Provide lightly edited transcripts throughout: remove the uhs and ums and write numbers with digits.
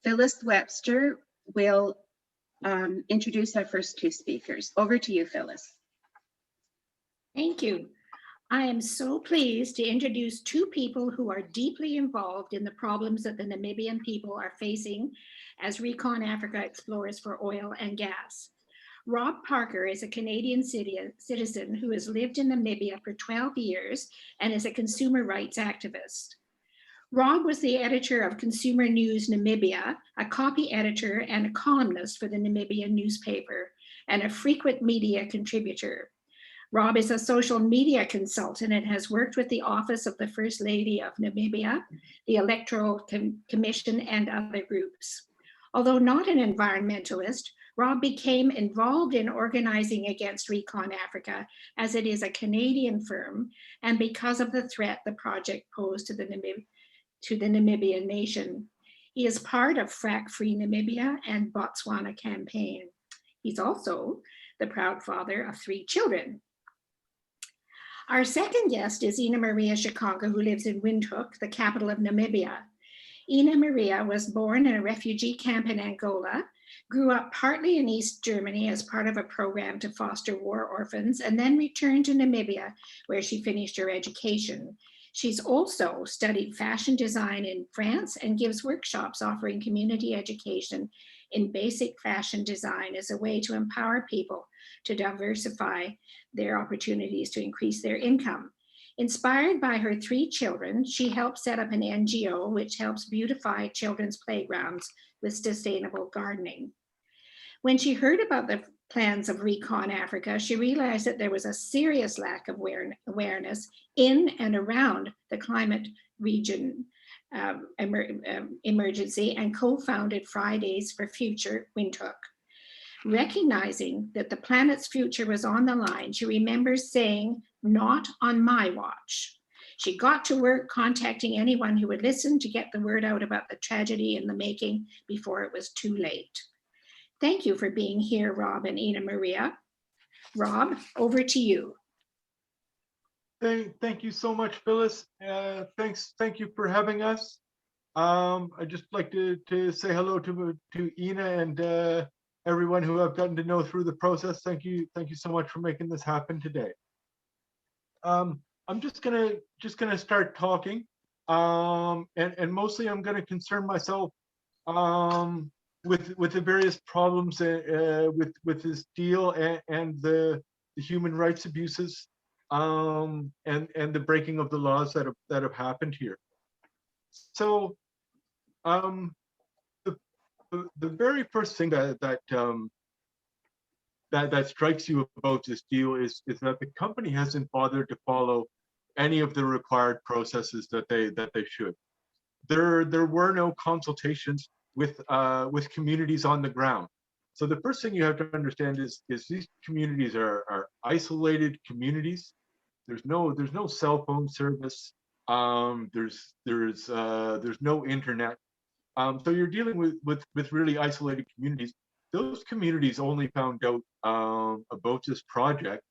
Phyllis Webster will introduce our first two speakers. Over to you, Phyllis. Thank you. I am so pleased to introduce two people who are deeply involved in the problems that the Namibian people are facing as ReconAfrica explores for oil and gas. Rob Parker is a Canadian citizen who has lived in Namibia for 12 years and is a consumer rights activist. Rob was the editor of Consumer News Namibia, a copy editor and a columnist for the Namibian newspaper, and a frequent media contributor. Rob is a social media consultant and has worked with the Office of the First Lady of Namibia, the Electoral Commission, and other groups. Although not an environmentalist, Rob became involved in organizing against ReconAfrica as it is a Canadian firm and because of the threat the project posed to the Namibian nation. He is part of Frack Free Namibia and Botswana campaign. He's also the proud father of 3 children. Our second guest is Ina Maria Shikongo, who lives in Windhoek, the capital of Namibia. Ina Maria was born in a refugee camp in Angola, grew up partly in East Germany as part of a program to foster war orphans, and then returned to Namibia, where she finished her education. She's also studied fashion design in France and gives workshops offering community education in basic fashion design as a way to empower people to diversify their opportunities to increase their income. Inspired by her 3 children, she helped set up an NGO which helps beautify children's playgrounds with sustainable gardening. When she heard about the plans of ReconAfrica, she realized that there was a serious lack of awareness in and around the climate region emergency and co-founded Fridays for Future Windhoek. Recognizing that the planet's future was on the line, she remembers saying, "Not on my watch." She got to work contacting anyone who would listen to get the word out about the tragedy in the making before it was too late. Thank you for being here, Rob and Ina Maria. Rob, over to you. Thank you so much, Phyllis. Thank you for having us. I'd just like to say hello to Ina and everyone who I've gotten to know through the process. Thank you so much for making this happen today. I'm just gonna start talking, and mostly I'm gonna concern myself with the various problems with this deal and the human rights abuses and the breaking of the laws that have happened here. So the very first thing that strikes you about this deal is that the company hasn't bothered to follow any of the required processes that they should. There were no consultations with communities on the ground. So the first thing you have to understand is these communities are isolated communities. There's no cell phone service. There's no internet. So you're dealing with really isolated communities. Those communities only found out about this project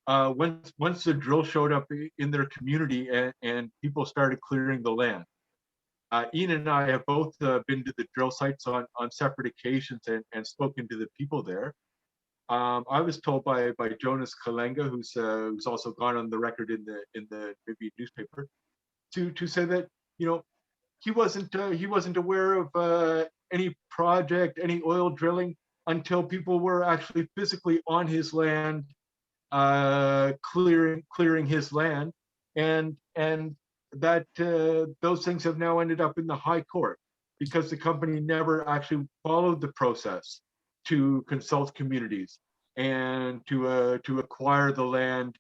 once the drill showed up in their community and people started clearing the land. Ian and I have both been to the drill sites on separate occasions and spoken to the people there. I was told by Jonas Kalenga, who's also gone on the record in the Namibian newspaper, to say that he wasn't aware of any project, any oil drilling until people were actually physically on his land, clearing his land, and that those things have now ended up in the High Court because the company never actually followed the process to consult communities and to acquire the land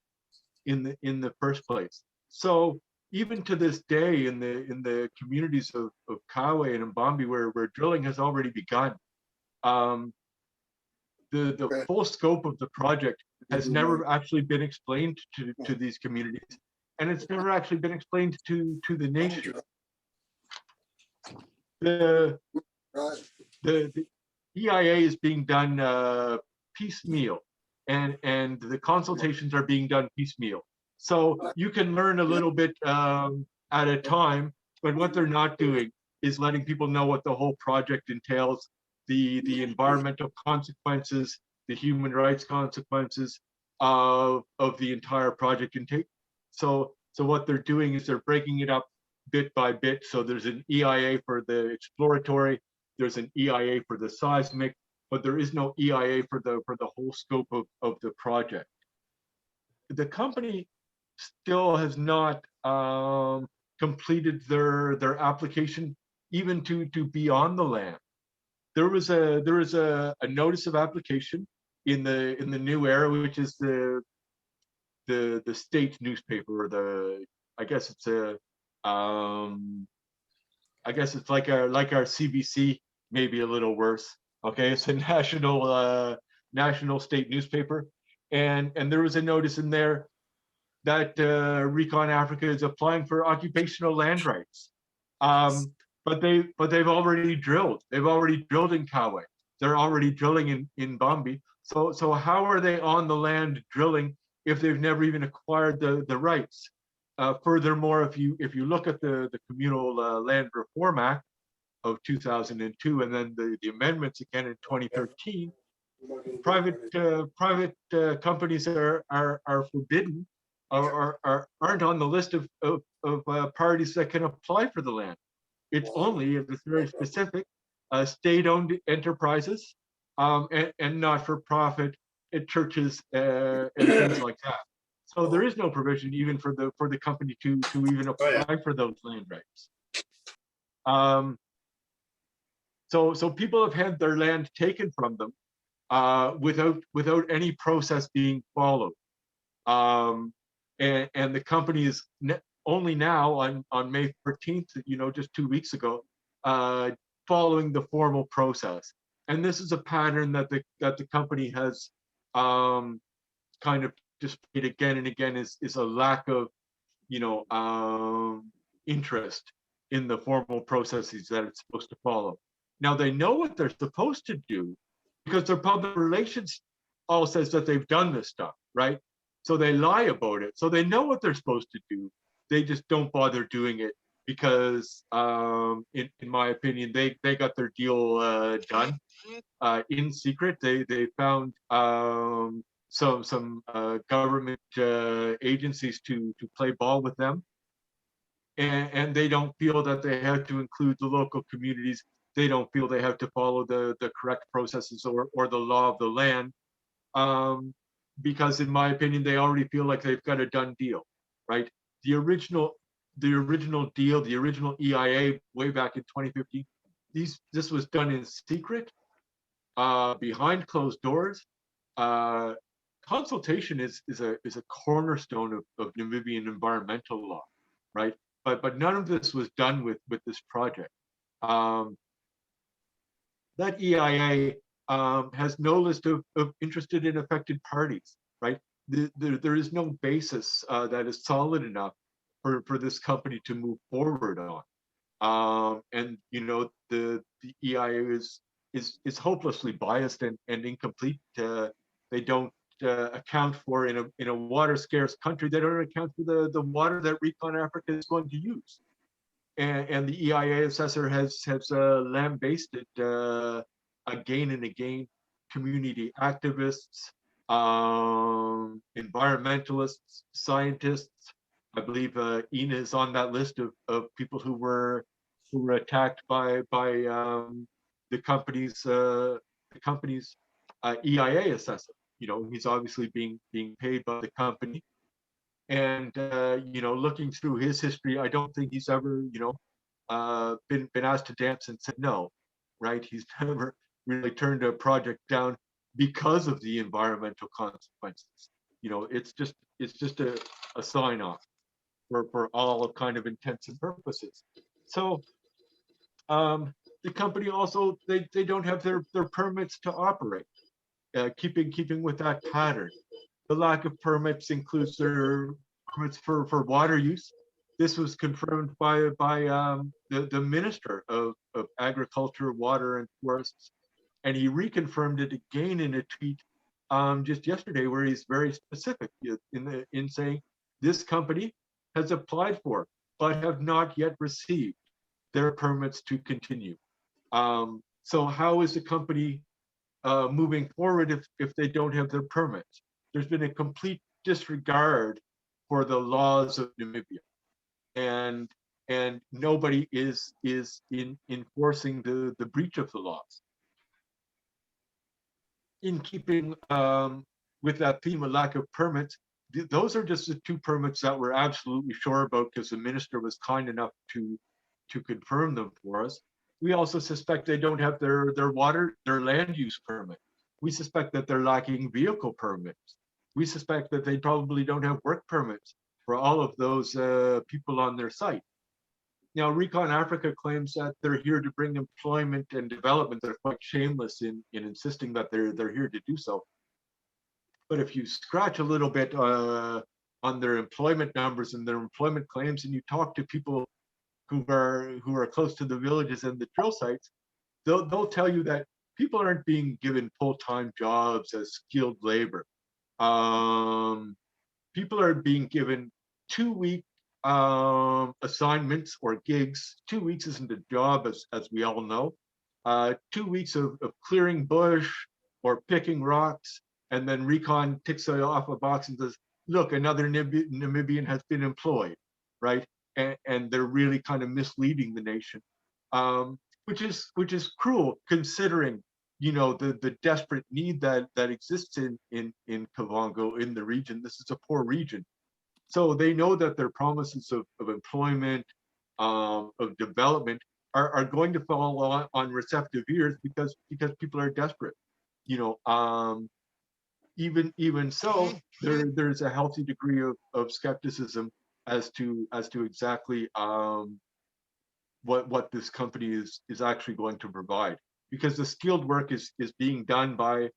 in the first place. So even to this day, in the communities of Kawe and Mbambi, where drilling has already begun, the full scope of the project has never actually been explained to these communities, and it's never actually been explained to the nation. The EIA is being done piecemeal, and the consultations are being done piecemeal. So you can learn a little bit at a time, but what they're not doing is letting people know what the whole project entails, the environmental consequences, the human rights consequences of the entire project intake. So what they're doing is they're breaking it up bit by bit. So there's an EIA for the exploratory, there's an EIA for the seismic, but there is no EIA for the whole scope of the project. The company still has not completed their application even to be on the land. There was a notice of application in the New Era, which is the state newspaper, or the, I guess it's a I guess it's like our CBC, maybe a little worse. Okay, it's a national state newspaper, and there was a notice in there that ReconAfrica is applying for occupational land rights. But they've already drilled. They've already drilled in Kawe. They're already drilling in Bambi. So how are they on the land drilling if they've never even acquired the rights? Furthermore, if you look at the Communal Land Reform Act of 2002, and then the amendments again in 2013, private companies are forbidden, or aren't on the list of parties that can apply for the land. It's only, it's very specific, state-owned enterprises and not-for-profit churches and things like that. So there is no provision even for the company to even apply for those land rights. So people have had their land taken from them without any process being followed. And the company is only now on May 14th, just 2 weeks ago, following the formal process. And this is a pattern that the company has kind of displayed again and again, is a lack of interest in the formal processes that it's supposed to follow. Now they know what they're supposed to do because their public relations all says that they've done this stuff, right? So they lie about it. So they know what they're supposed to do. They just don't bother doing it because, in my opinion, they got their deal done in secret. They found some government agencies to play ball with them, and they don't feel that they have to include the local communities. They don't feel they have to follow the correct processes or the law of the land. Because in my opinion, they already feel like they've got a done deal, right? The original deal, the original EIA way back in 2015, this was done in secret, behind closed doors. Consultation is a cornerstone of Namibian environmental law, right? But none of this was done with this project. That EIA has no list of interested and affected parties, right? There is no basis that is solid enough for this company to move forward on. And the EIA is hopelessly biased and incomplete. They don't account for, in a water scarce country, they don't account for the water that ReconAfrica is going to use. And the EIA assessor has lambasted again and again community activists, environmentalists, scientists. I believe Ina is on that list of people who were attacked by the company's EIA assessor. He's obviously being paid by the company. And looking through his history, I don't think he's ever been asked to dance and said no, right? He's never really turned a project down because of the environmental consequences. It's just a sign off for all kind of intents and purposes. So the company also, they don't have their permits to operate, keeping with that pattern. The lack of permits includes their permits for water use. This was confirmed by the Minister of Agriculture, Water and Forests, and he reconfirmed it again in a tweet just yesterday, where he's very specific in saying this company has applied for but have not yet received their permits to continue. So how is the company moving forward if they don't have their permits? There's been a complete disregard for the laws of Namibia, and nobody is enforcing the breach of the laws. In keeping with that theme of lack of permits, those are just the two permits that we're absolutely sure about because the minister was kind enough to confirm them for us. We also suspect they don't have their land use permit. We suspect that they're lacking vehicle permits. We suspect that they probably don't have work permits for all of those people on their site. Now, ReconAfrica claims that they're here to bring employment and development. They're quite shameless in insisting that they're here to do so. But if you scratch a little bit on their employment numbers and their employment claims, and you talk to people who are close to the villages and the drill sites, they'll tell you that people aren't being given full-time jobs as skilled labor. People are being given 2-week assignments or gigs. 2 weeks isn't a job, as we all know. 2 weeks of clearing bush or picking rocks, and then Recon ticks off a box and says, look, another Namibian has been employed, right? And they're really kind of misleading the nation, which is cruel considering, you know, the desperate need that exists in Okavango, in the region. This is a poor region. So they know that their promises of employment, of development are going to fall on receptive ears because people are desperate. You know, even so, there's a healthy degree of skepticism as to exactly what this company is actually going to provide, because the skilled work is being done by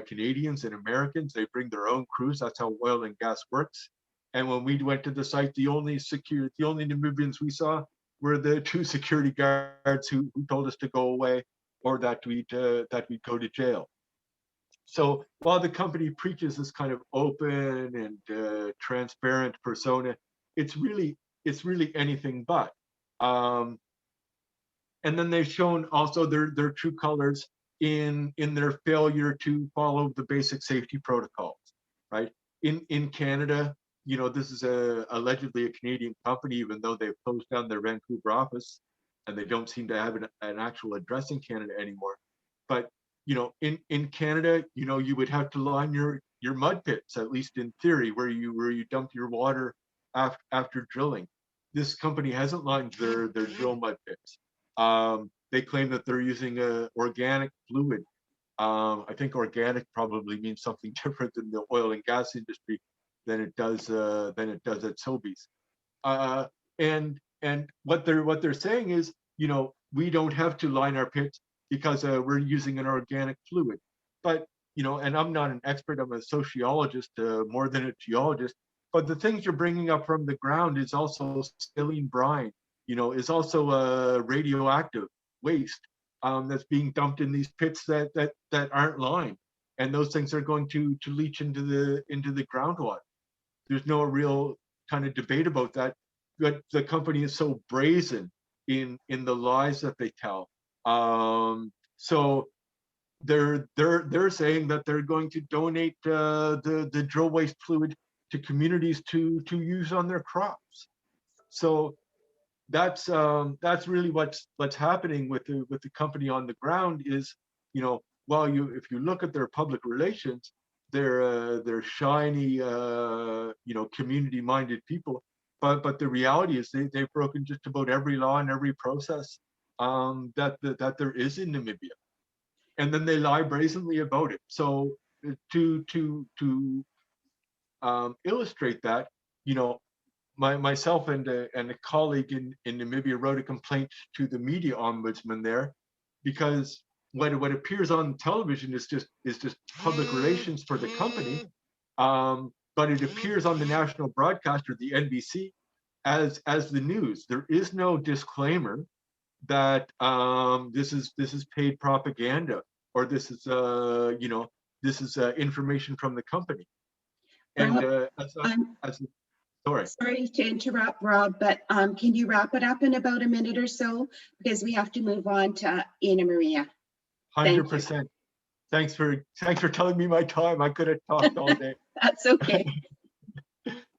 Canadians and Americans. They bring their own crews. That's how oil and gas works. And when we went to the site, the only Namibians we saw were the 2 security guards who told us to go away, or that we'd go to jail. So while the company preaches this kind of open and transparent persona, it's really anything but. And then they've shown also their true colors in their failure to follow the basic safety protocols, right? In Canada, you know, this is allegedly a Canadian company, even though they've closed down their Vancouver office and they don't seem to have an actual address in Canada anymore. But you know, in Canada, you know, you would have to line your mud pits, at least in theory, where you dump your water after drilling. This company hasn't lined their drill mud pits. They claim that they're using organic fluid. I think organic probably means something different in the oil and gas industry than it does at Sobeys. And what they're saying is, you know, we don't have to line our pits because we're using an organic fluid. But, you know, and I'm not an expert, I'm a sociologist more than a geologist, but the things you're bringing up from the ground is also saline brine, you know, is also radioactive waste that's being dumped in these pits that aren't lined. And those things are going to leach into the groundwater. There's no real kind of debate about that, but the company is so brazen in the lies that they tell. So they're saying that they're going to donate the drill waste fluid to communities to use on their crops. So that's really what's happening with the company on the ground is, you know, while if you look at their public relations, they're shiny, you know, community-minded people, but the reality is they've broken just about every law and every process that there is in Namibia, and then they lie brazenly about it. So to illustrate that, you know, myself and a colleague in Namibia wrote a complaint to the media ombudsman there, because what appears on television is just public relations for the company, but it appears on the national broadcaster, the NBC, as the news. There is no disclaimer that this is paid propaganda, or this is you know, this is information from the company. And Well, as Sorry. Sorry to interrupt, Rob, but can you wrap it up in about a minute or so? Because we have to move on to Ina Maria. Thank you. 100%. Thanks for telling me my time. I could have talked all day. That's okay.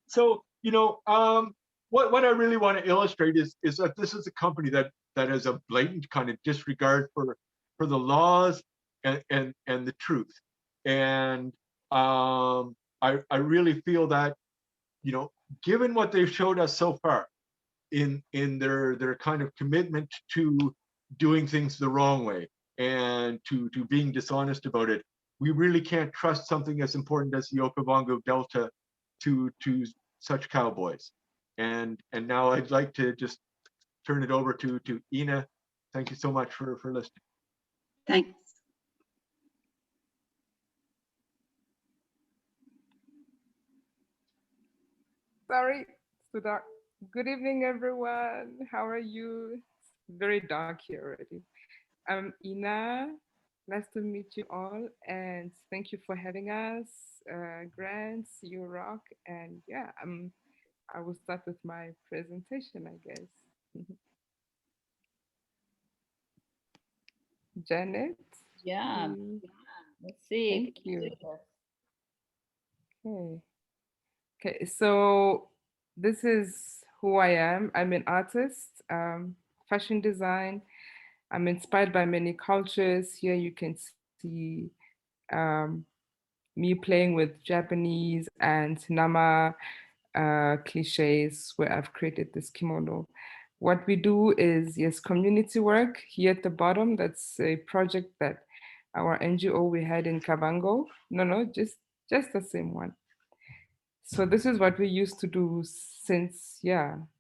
So, you know, what I really want to illustrate is that this is a company that has a blatant kind of disregard for the laws and the truth. And I really feel that, you know, given what they've showed us so far in their kind of commitment to doing things the wrong way and to being dishonest about it, we really can't trust something as important as the Okavango Delta to such cowboys. And now I'd like to just turn it over to Ina. Thank you so much for listening. Thanks. Sorry, Sudha. Good evening, everyone. How are you? It's very dark here already. I'm Ina. Nice to meet you all, and thank you for having us. GRANs, you rock, and yeah, I will start with my presentation, I guess. Janet? Yeah, Mm, let's see. Thank you. Okay. Okay, so this is who I am. I'm an artist, fashion design. I'm inspired by many cultures. Here you can see um, me playing with Japanese and Nama cliches where I've created this kimono. What we do is, yes, community work. Here at the bottom, that's a project that our NGO we had in Kavango. No, just the same one. So this is what we used to do since,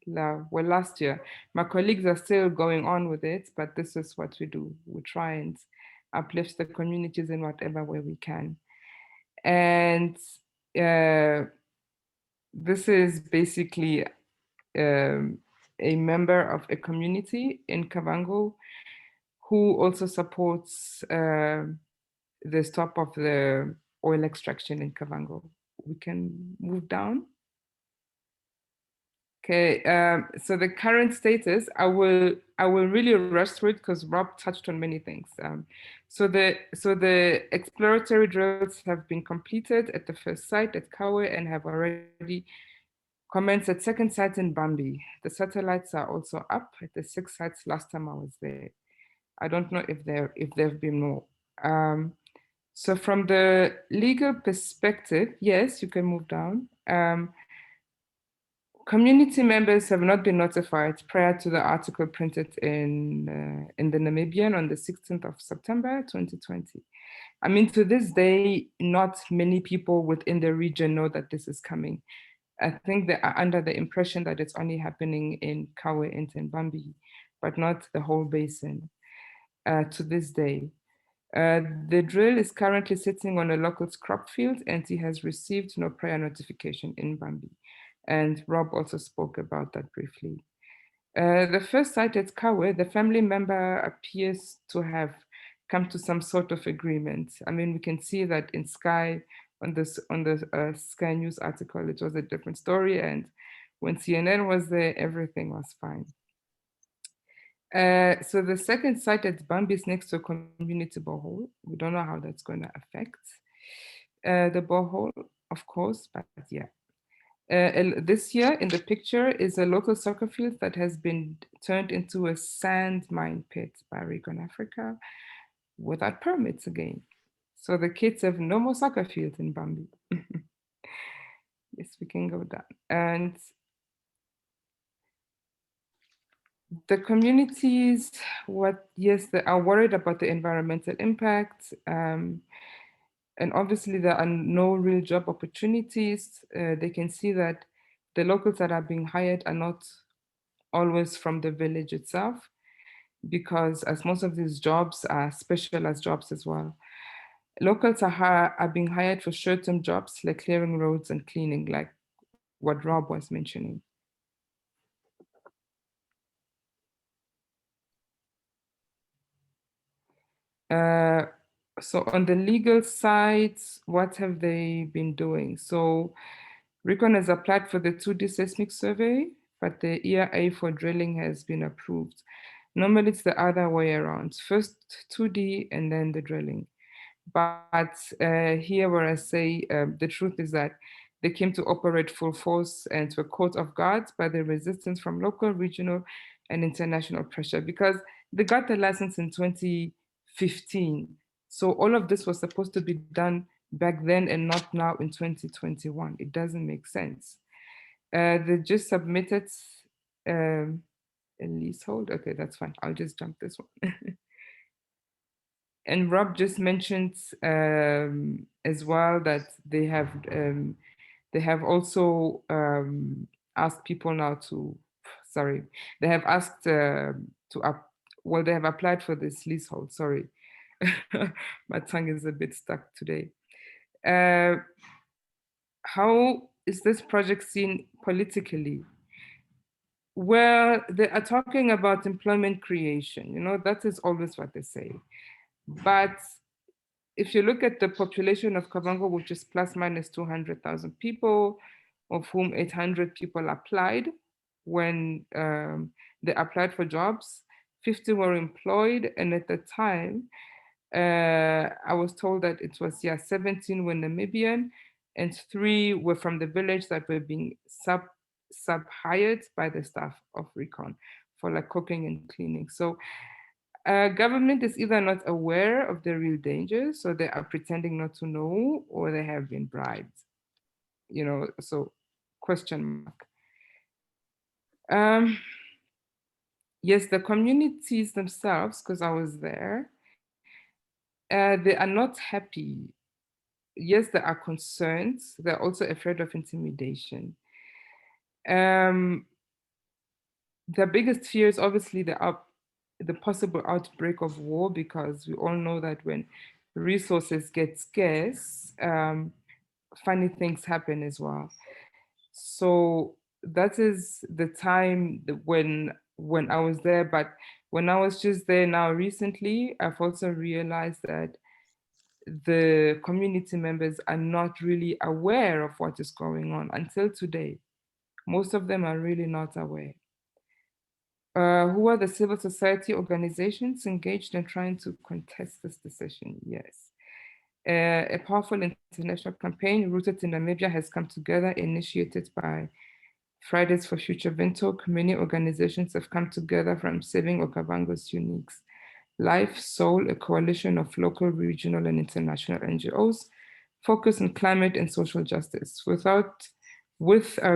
last year. My colleagues are still going on with it, but this is what we do. We try and uplift the communities in whatever way we can. And this is basically a member of a community in Kavango who also supports the stop of the oil extraction in Kavango. We can move down. Okay, so the current status, I will really rush through it because Rob touched on many things. So the exploratory drills have been completed at the first site at Kawe and have already commenced at second site in Bambi. The satellites are also up at the 6 sites last time I was there. I don't know if there've been more. So from the legal perspective, yes, you can move down. Community members have not been notified prior to the article printed in the Namibian on the 16th of September, 2020. I mean, to this day, not many people within the region know that this is coming. I think they are under the impression that it's only happening in Kawe and in Bambi, but not the whole basin to this day. The drill is currently sitting on a local crop field and he has received no prior notification in Bambi. And Rob also spoke about that briefly. The first site at Kawe, the family member appears to have come to some sort of agreement. I mean, we can see that in Sky, on the Sky News article, it was a different story. And when CNN was there, everything was fine. So the second site at Bambi is next to a community borehole. We don't know how that's going to affect the borehole, of course, but yeah. This year in the picture is a local soccer field that has been turned into a sand mine pit by ReconAfrica without permits again. So the kids have no more soccer field in Bambi. Yes, we can go down. And the communities, they are worried about the environmental impact. And obviously there are no real job opportunities. They can see that the locals that are being hired are not always from the village itself, because as most of these jobs are specialized jobs as well. Locals are being hired for short-term jobs like clearing roads and cleaning, like what Rob was mentioning. So on the legal side, what have they been doing? So Recon has applied for the 2D seismic survey, but the EIA for drilling has been approved. Normally it's the other way around. First 2D and then the drilling. But here where I say the truth is that they came to operate full force and were caught off guard by the resistance from local, regional, and international pressure because they got the license in 2015. So all of this was supposed to be done back then and not now in 2021. It doesn't make sense. They just submitted a leasehold. Okay, that's fine. I'll just jump this one. And Rob just mentioned as well that they have also asked people now to, sorry, they have asked well, they have applied for this leasehold. Sorry, my tongue is a bit stuck today. How is this project seen politically? Well, they are talking about employment creation. You know, that is always what they say. But if you look at the population of Okavango, which is plus minus 200,000 people, of whom 800 people applied when they applied for jobs, 50 were employed. And at the time, I was told that it was, 17 were Namibian and 3 were from the village that were being sub-hired by the staff of Recon for like cooking and cleaning. So government is either not aware of the real dangers, so they are pretending not to know, or they have been bribed. You know, so question mark. Yes, the communities themselves, because I was there, they are not happy. Yes, they are concerned. They're also afraid of intimidation. The biggest fear is obviously the possible outbreak of war, because we all know that when resources get scarce, funny things happen as well. So that is the time when I was there. But when I was just there now recently, I've also realized that the community members are not really aware of what is going on until today. Most of them are really not aware. Who are the civil society organizations engaged in trying to contest this decision? Yes. A powerful international campaign rooted in Namibia has come together, initiated by Fridays for Future Windhoek. Many organizations have come together from saving Okavango's uniques. Life Soul, a coalition of local, regional, and international NGOs, focus on climate and social justice. With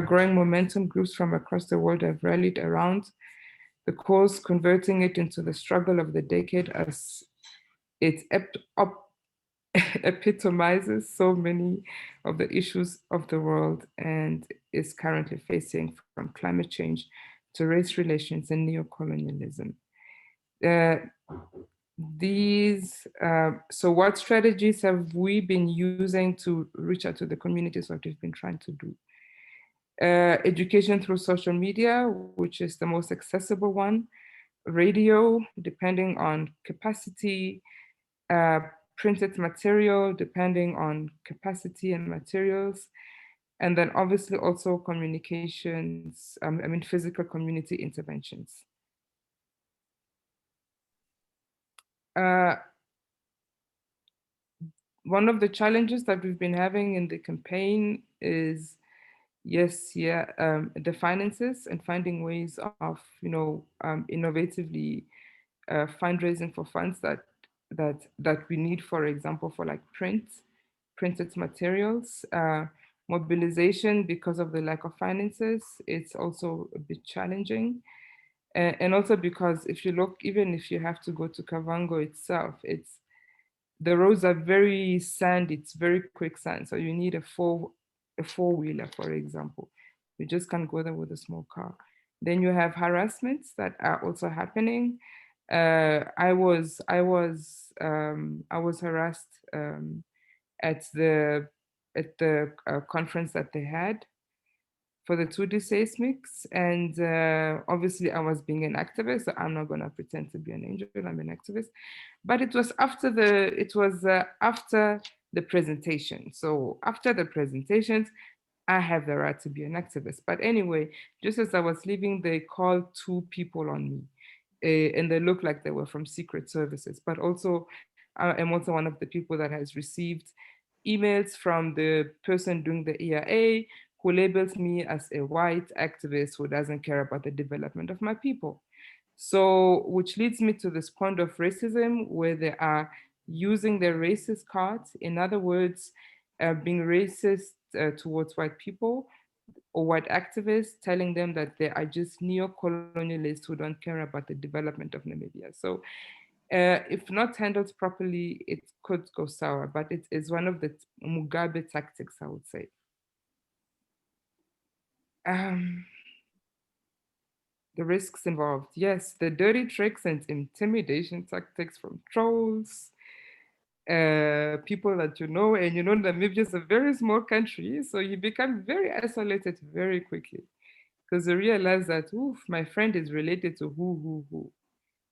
growing momentum, groups from across the world have rallied around the cause, converting it into the struggle of the decade as it epitomizes so many of the issues of the world and is currently facing, from climate change to race relations and neocolonialism. So what strategies have we been using to reach out to the communities? What we've been trying to do? Education through social media, which is the most accessible one. Radio, depending on capacity. Printed material, depending on capacity and materials. And then obviously also communications, physical community interventions. One of the challenges that we've been having in the campaign is, the finances and finding ways of, innovatively fundraising for funds that we need, for example, for like printed materials. Mobilization, because of the lack of finances, it's also a bit challenging. And also because if you look, even if you have to go to Okavango itself, the roads are very sandy, it's very quicksand. So you need a four-wheeler, for example. You just can't go there with a small car. Then you have harassments that are also happening. I was harassed at the conference that they had for the 2D seismics, and obviously I was being an activist. So I'm not gonna pretend to be an angel. I'm an activist, but it was after the presentation. So after the presentations, I have the right to be an activist. But anyway, just as I was leaving, they called two people on me, and they looked like they were from secret services. But also, I am also one of the people that has received emails from the person doing the EIA who labels me as a white activist who doesn't care about the development of my people. So, which leads me to this point of racism where they are using their racist cards. In other words, being racist towards white people or white activists, telling them that they are just neo-colonialists who don't care about the development of Namibia. So if not handled properly, it could go sour, but it is one of the Mugabe tactics, I would say. The risks involved. Yes, the dirty tricks and intimidation tactics from trolls, people that you know, and you know Namibia is a very small country, so you become very isolated very quickly because you realize that, oof, my friend is related to who.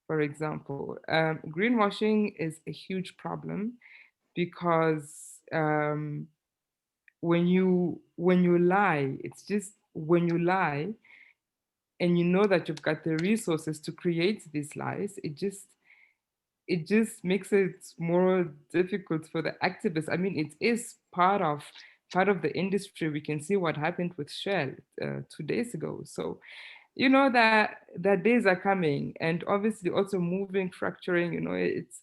For example, greenwashing is a huge problem because when you lie, it's just when you lie and you know that you've got the resources to create these lies, it just makes it more difficult for the activists. I mean, it is part of the industry. We can see what happened with Shell 2 days ago. So you know that days are coming, and obviously also moving, fracturing. You know, it's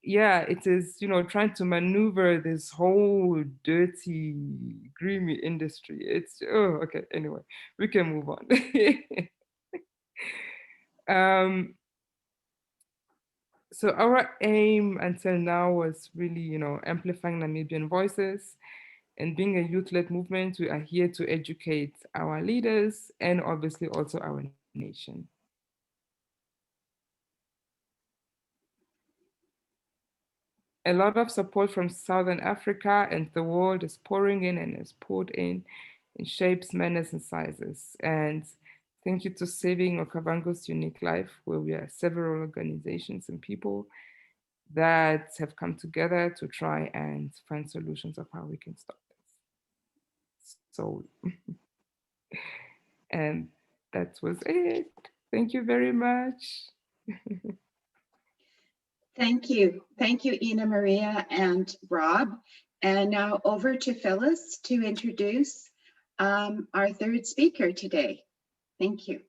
it is. You know, trying to maneuver this whole dirty, grimy industry. It's okay. Anyway, we can move on. So our aim until now was really, you know, amplifying Namibian voices. And being a youth-led movement, we are here to educate our leaders and obviously also our nation. A lot of support from Southern Africa and the world is pouring in and is poured in shapes, manners, and sizes. And thank you to Saving Okavango's Unique Life, where we are several organizations and people that have come together to try and find solutions of how we can stop this. So, and that was it. Thank you very much. Thank you. Thank you, Ina Maria and Rob. And now over to Phyllis to introduce our third speaker today. Thank you.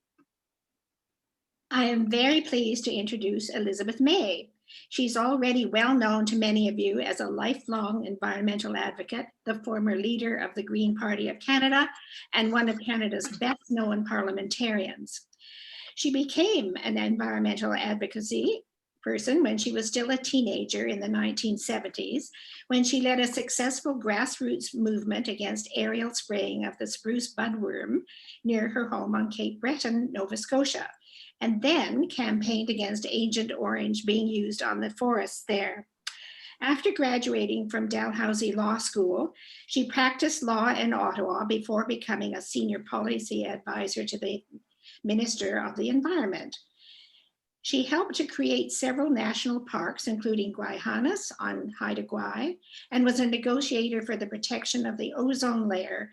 I am very pleased to introduce Elizabeth May. She's already well known to many of you as a lifelong environmental advocate, the former leader of the Green Party of Canada, and one of Canada's best known parliamentarians. She became an environmental advocacy person when she was still a teenager in the 1970s, when she led a successful grassroots movement against aerial spraying of the spruce budworm near her home on Cape Breton, Nova Scotia, and then campaigned against Agent Orange being used on the forests there. After graduating from Dalhousie Law School, she practiced law in Ottawa before becoming a senior policy advisor to the Minister of the Environment. She helped to create several national parks, including Guayhanas on Haida Gwaii, and was a negotiator for the protection of the ozone layer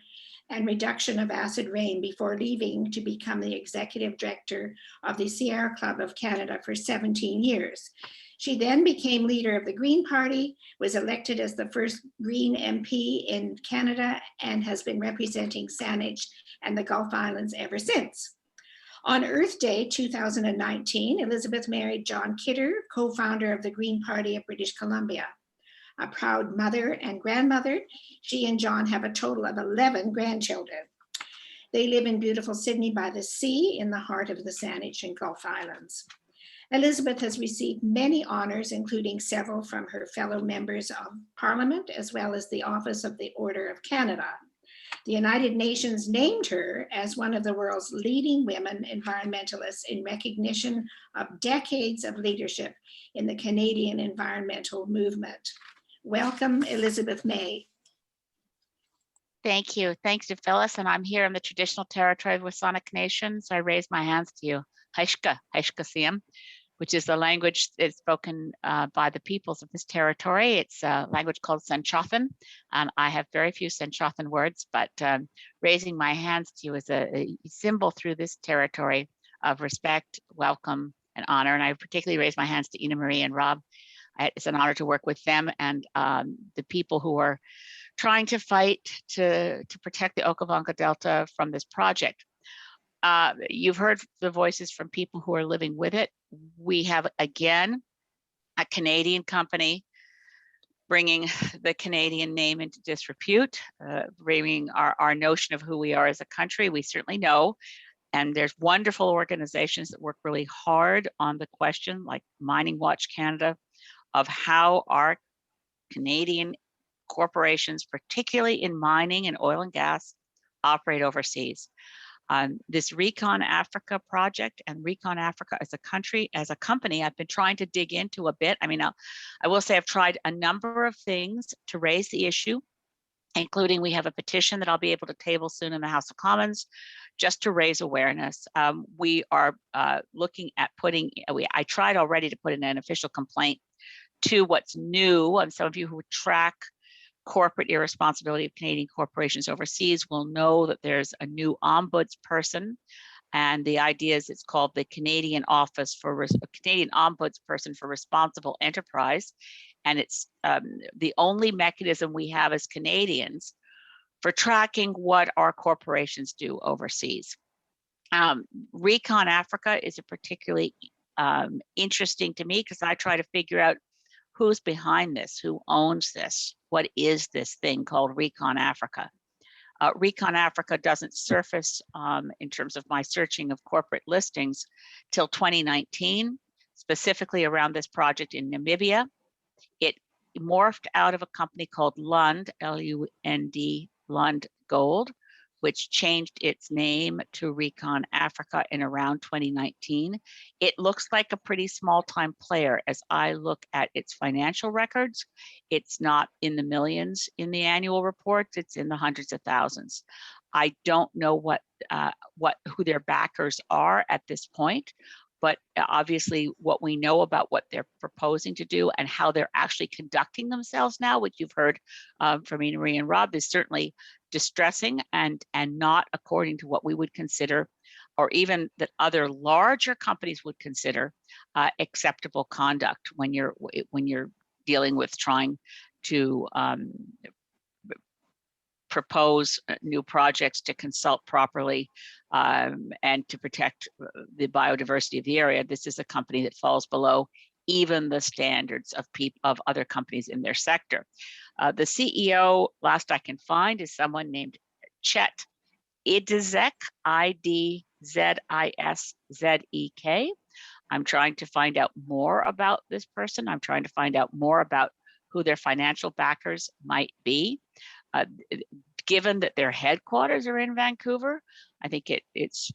and reduction of acid rain before leaving to become the executive director of the Sierra Club of Canada for 17 years. She then became leader of the Green Party, was elected as the first Green MP in Canada, and has been representing Saanich and the Gulf Islands ever since. On Earth Day 2019, Elizabeth married John Kidder, co-founder of the Green Party of British Columbia. A proud mother and grandmother, she and John have a total of 11 grandchildren. They live in beautiful Sydney by the sea in the heart of the Saanich and Gulf Islands. Elizabeth has received many honors, including several from her fellow members of Parliament, as well as the Office of the Order of Canada. The United Nations named her as one of the world's leading women environmentalists in recognition of decades of leadership in the Canadian environmental movement. Welcome, Elizabeth May. Thank you. Thanks to Phyllis. And I'm here in the traditional territory of Saanich Nation, so I raise my hands to you. Haishka, Haishka Siem. which is the language that's spoken by the peoples of this territory. It's a language called Sanchothan, and I have very few Sanchothan words, but raising my hands to you is a symbol through this territory of respect, welcome, and honor. And I particularly raise my hands to Ina Marie and Rob. It's an honor to work with them and the people who are trying to fight to protect the Okavango Delta from this project. You've heard the voices from people who are living with it. We have, again, a Canadian company bringing the Canadian name into disrepute, bringing our notion of who we are as a country. We certainly know, and there's wonderful organizations that work really hard on the question, like Mining Watch Canada, of how our Canadian corporations, particularly in mining and oil and gas, operate overseas. This ReconAfrica project and ReconAfrica as a country, as a company, I've been trying to dig into a bit. I mean, I will say I've tried a number of things to raise the issue, including we have a petition that I'll be able to table soon in the House of Commons, just to raise awareness. We are looking at putting, I tried already to put in an official complaint to what's new, and some of you who track corporate irresponsibility of Canadian corporations overseas will know that there's a new ombudsperson, and the idea is it's called the Canadian Canadian Ombudsperson for Responsible Enterprise, and it's the only mechanism we have as Canadians for tracking what our corporations do overseas. ReconAfrica is a particularly interesting to me because I try to figure out who's behind this, who owns this, what is this thing called ReconAfrica. ReconAfrica doesn't surface in terms of my searching of corporate listings till 2019, specifically around this project in Namibia. It morphed out of a company called Lund, L-U-N-D, Lund Gold, which changed its name to ReconAfrica in around 2019. It looks like a pretty small-time player as I look at its financial records. It's not in the millions in the annual reports, it's in the hundreds of thousands. I don't know who their backers are at this point, but obviously what we know about what they're proposing to do and how they're actually conducting themselves now, which you've heard from Ina Marie and Rob, is certainly distressing and not according to what we would consider, or even that other larger companies would consider acceptable conduct when you're dealing with trying to propose new projects, to consult properly, and to protect the biodiversity of the area. This is a company that falls below even the standards of other companies in their sector. The CEO, last I can find, is someone named Chet Idzek, I-D-Z-I-S-Z-E-K. I'm trying to find out more about this person. I'm trying to find out more about who their financial backers might be. Given that their headquarters are in Vancouver, I think it's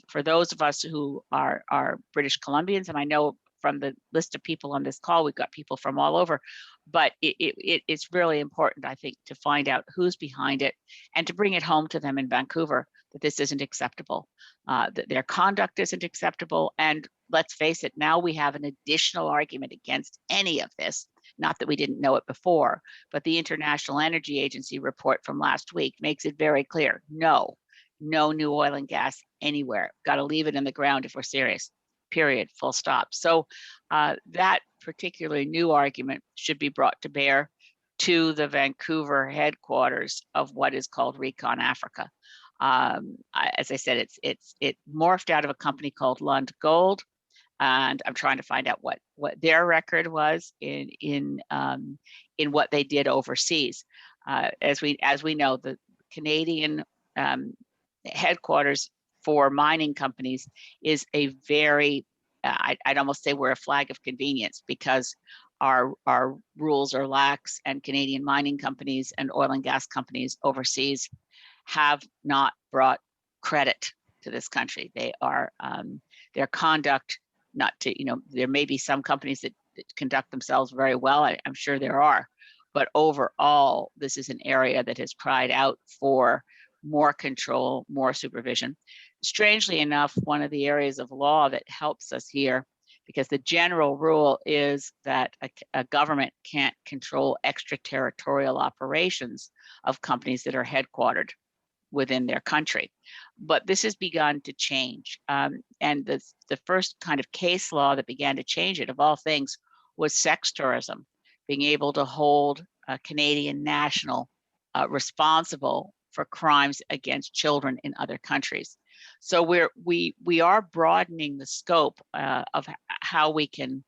for those of us who are British Columbians, and I know from the list of people on this call, we've got people from all over, but it's really important, I think, to find out who's behind it and to bring it home to them in Vancouver that this isn't acceptable, that their conduct isn't acceptable. And let's face it, now we have an additional argument against any of this. Not that we didn't know it before, but the International Energy Agency report from last week makes it very clear. No new oil and gas anywhere. Got to leave it in the ground if we're serious, period, full stop. So that particularly new argument should be brought to bear to the Vancouver headquarters of what is called ReconAfrica. As I said, it morphed out of a company called Lund Gold. And I'm trying to find out what their record was in what they did overseas. As we know, the Canadian headquarters for mining companies is a very, I'd almost say we're a flag of convenience, because our rules are lax, and Canadian mining companies and oil and gas companies overseas have not brought credit to this country. They are their conduct. Not to, there may be some companies that conduct themselves very well. I'm sure there are, but overall, this is an area that has cried out for more control, more supervision. Strangely enough, one of the areas of law that helps us here because the general rule is that a government can't control extraterritorial operations of companies that are headquartered within their country. But this has begun to change. And the first kind of case law that began to change it, of all things, was sex tourism, being able to hold a Canadian national responsible for crimes against children in other countries. So we are broadening the scope of how we can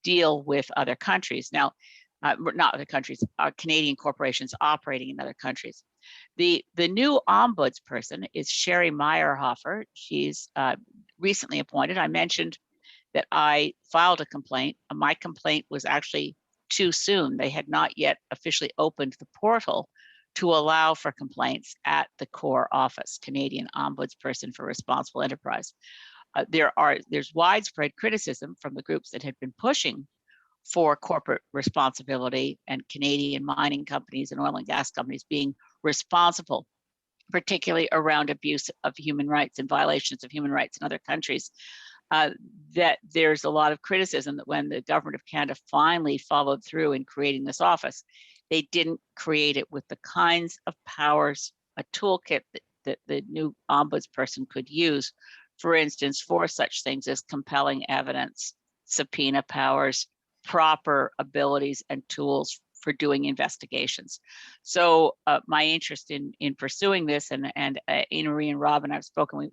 deal with other countries. Now, not other countries, Canadian corporations operating in other countries. The new ombudsperson is Sherry Meyerhofer. She's recently appointed. I mentioned that I filed a complaint. My complaint was actually too soon. They had not yet officially opened the portal to allow for complaints at the core office, Canadian Ombudsperson for Responsible Enterprise. There's widespread criticism from the groups that had been pushing for corporate responsibility and Canadian mining companies and oil and gas companies being responsible, particularly around abuse of human rights and violations of human rights in other countries. That there's a lot of criticism that when the government of Canada finally followed through in creating this office, they didn't create it with the kinds of powers, a toolkit that the new ombudsperson could use, for instance, for such things as compelling evidence, subpoena powers, proper abilities and tools for doing investigations. So my interest in pursuing this, and Ina Marie and Rob and I've spoken,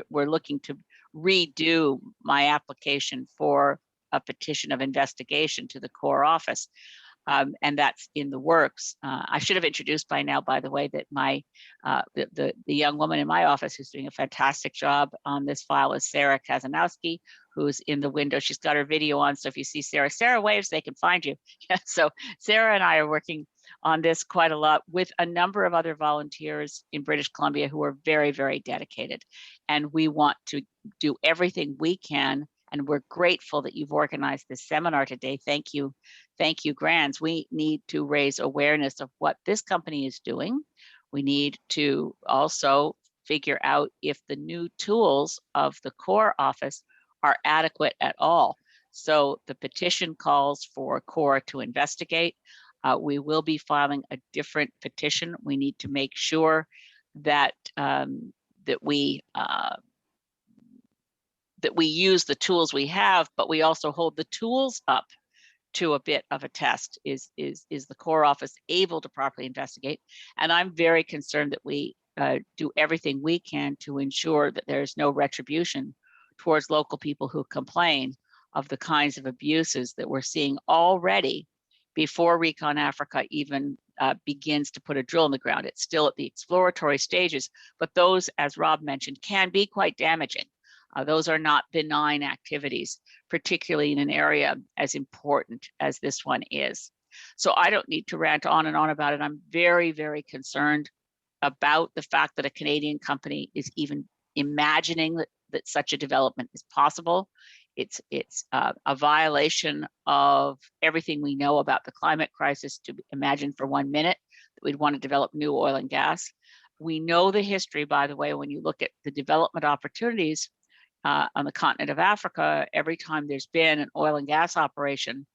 we're looking to redo my application for a petition of investigation to the core office. And that's in the works. I should have introduced by now, by the way, that my the young woman in my office who's doing a fantastic job on this file is Sarah Kazanowski, who's in the window. She's got her video on, so if you see Sarah waves, they can find you. So Sarah and I are working on this quite a lot with a number of other volunteers in British Columbia who are very, very dedicated. And we want to do everything we can. And we're grateful that you've organized this seminar today. Thank you, GRANs. We need to raise awareness of what this company is doing. We need to also figure out if the new tools of the core office are adequate at all. So the petition calls for core to investigate. We will be filing a different petition. We need to make sure that that we use the tools we have, but we also hold the tools up to a bit of a test. Is the core office able to properly investigate? And I'm very concerned that we do everything we can to ensure that there's no retribution towards local people who complain of the kinds of abuses that we're seeing already before ReconAfrica even begins to put a drill in the ground. It's still at the exploratory stages, but those, as Rob mentioned, can be quite damaging. Those are not benign activities, particularly in an area as important as this one is. So I don't need to rant on and on about it. I'm very, very concerned about the fact that a Canadian company is even imagining that such a development is possible. It's a violation of everything we know about the climate crisis to imagine for 1 minute that we'd want to develop new oil and gas. We know the history, by the way, when you look at the development opportunities on the continent of Africa. Every time there's been an oil and gas operation,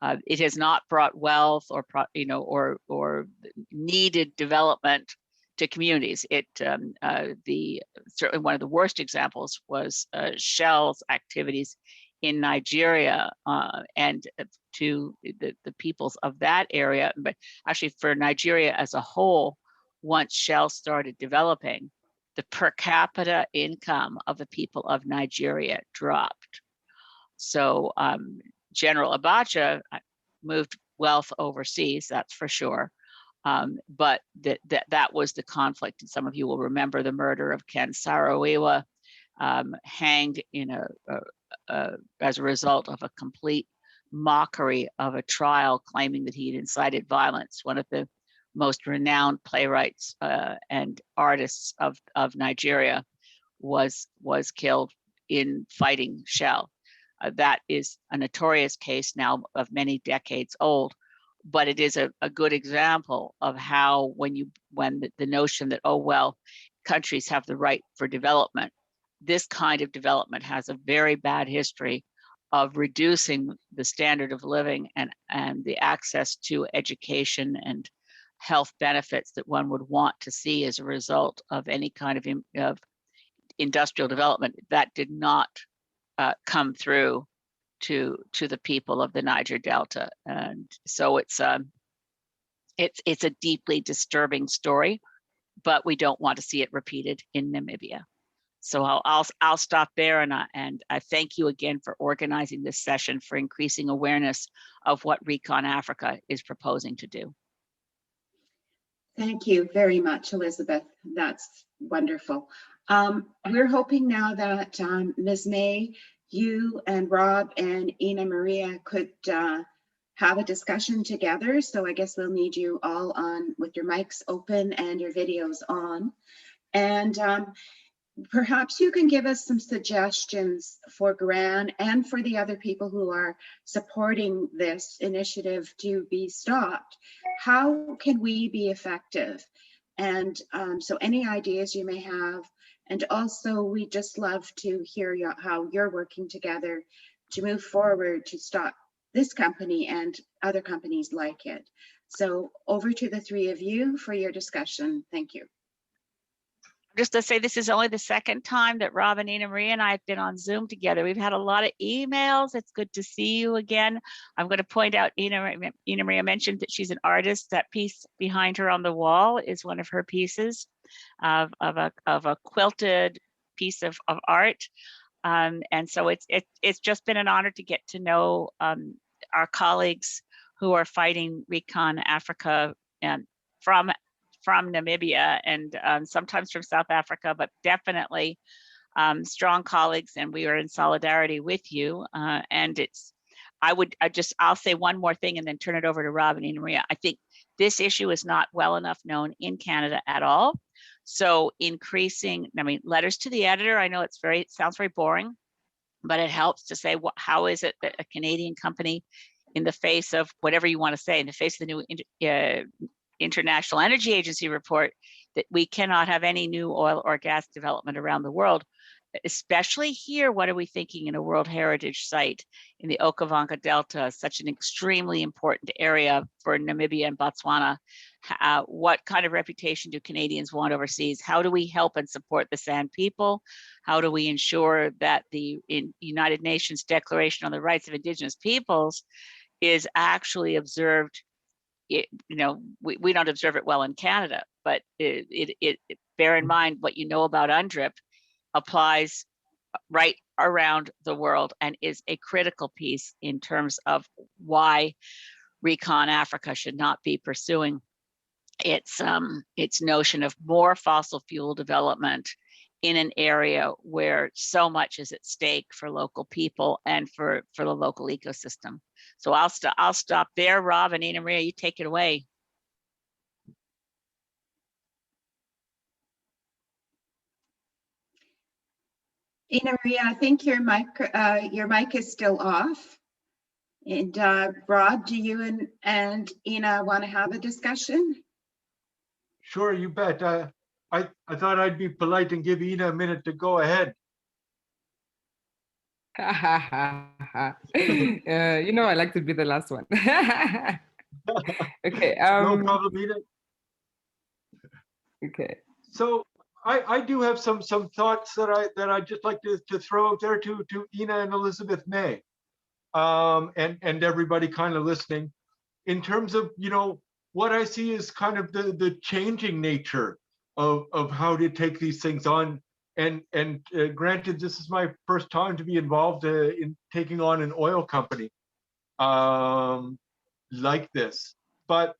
it has not brought wealth or needed development to communities. Certainly one of the worst examples was Shell's activities in Nigeria and to the peoples of that area, but actually for Nigeria as a whole. Once Shell started developing, the per capita income of the people of Nigeria dropped. So General Abacha moved wealth overseas, that's for sure. But that was the conflict. And some of you will remember the murder of Ken Saro-Wiwa, hanged in as a result of a complete mockery of a trial claiming that he had incited violence. One of the most renowned playwrights and artists of Nigeria was killed in fighting Shell. That is a notorious case now of many decades old, but it is a good example of how when the notion that, oh, well, countries have the right for development, this kind of development has a very bad history of reducing the standard of living and the access to education and health benefits that one would want to see as a result of any kind of industrial development, that did not come through to the people of the Niger Delta. And so it's a deeply disturbing story, but we don't want to see it repeated in Namibia. So I'll stop there, and I thank you again for organizing this session, for increasing awareness of what ReconAfrica is proposing to do. Thank you very much, Elizabeth. That's wonderful. We're hoping now that Ms. May, you and Rob and Ina Maria could have a discussion together. So I guess we'll need you all on with your mics open and your videos on. And perhaps you can give us some suggestions for GRAN and for the other people who are supporting this initiative to be stopped. How can we be effective? And so any ideas you may have. And also, we just love to hear how you're working together to move forward to stop this company and other companies like it. So over to the three of you for your discussion. Thank you. Just to say, this is only the second time that Rob and Ina Maria and I have been on Zoom together. We've had a lot of emails. It's good to see you again. I'm going to point out, Ina Maria mentioned that she's an artist. That piece behind her on the wall is one of her pieces of a quilted piece of art. And so it's just been an honor to get to know our colleagues who are fighting ReconAfrica and from Namibia and sometimes from South Africa, but definitely strong colleagues, and we are in solidarity with you. And I'll say one more thing and then turn it over to Rob and Ina Maria. I think this issue is not well enough known in Canada at all. So increasing, letters to the editor, I know it sounds very boring, but it helps to say, how is it that a Canadian company, in the face of whatever you want to say, in the face of the new International Energy Agency report, that we cannot have any new oil or gas development around the world, especially here. What are we thinking in a World Heritage Site in the Okavango Delta, such an extremely important area for Namibia and Botswana? What kind of reputation do Canadians want overseas? How do we help and support the San people? How do we ensure that the United Nations Declaration on the Rights of Indigenous Peoples is actually observed? We don't observe it well in Canada, but bear in mind what you know about UNDRIP applies right around the world and is a critical piece in terms of why ReconAfrica should not be pursuing its notion of more fossil fuel development in an area where so much is at stake for local people and for the local ecosystem. So I'll stop there. Rob and Ina Maria, you take it away. Ina Maria, I think your mic is still off. And Rob, do you and Ina want to have a discussion? Sure, you bet. I thought I'd be polite and give Ina a minute to go ahead. I like to be the last one. Okay. No problem, Ina. Okay. So I do have some thoughts that I'd just like to throw out there to Ina and Elizabeth May, and everybody kind of listening, in terms of what I see is kind of the changing nature of how to take these things on. And granted, this is my first time to be involved in taking on an oil company like this. But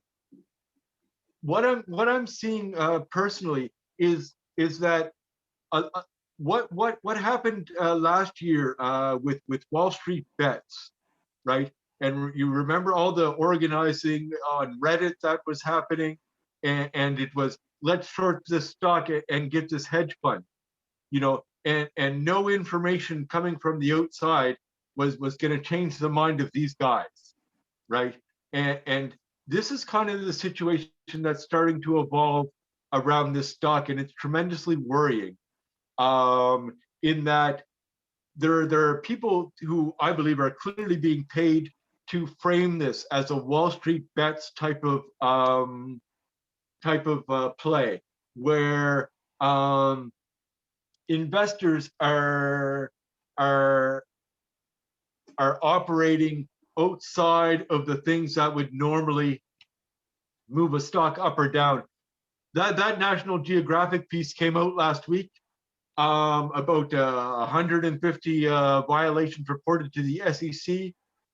what I'm seeing personally is that what happened last year with Wall Street bets, right? And you remember all the organizing on Reddit that was happening, and it was, let's short this stock and get this hedge fund, and no information coming from the outside was going to change the mind of these guys, right? And this is kind of the situation that's starting to evolve around this stock, and it's tremendously worrying, in that there are people who I believe are clearly being paid to frame this as a Wall Street bets type of play, where investors are operating outside of the things that would normally move a stock up or down. That National Geographic piece came out last week about 150 violations reported to the SEC,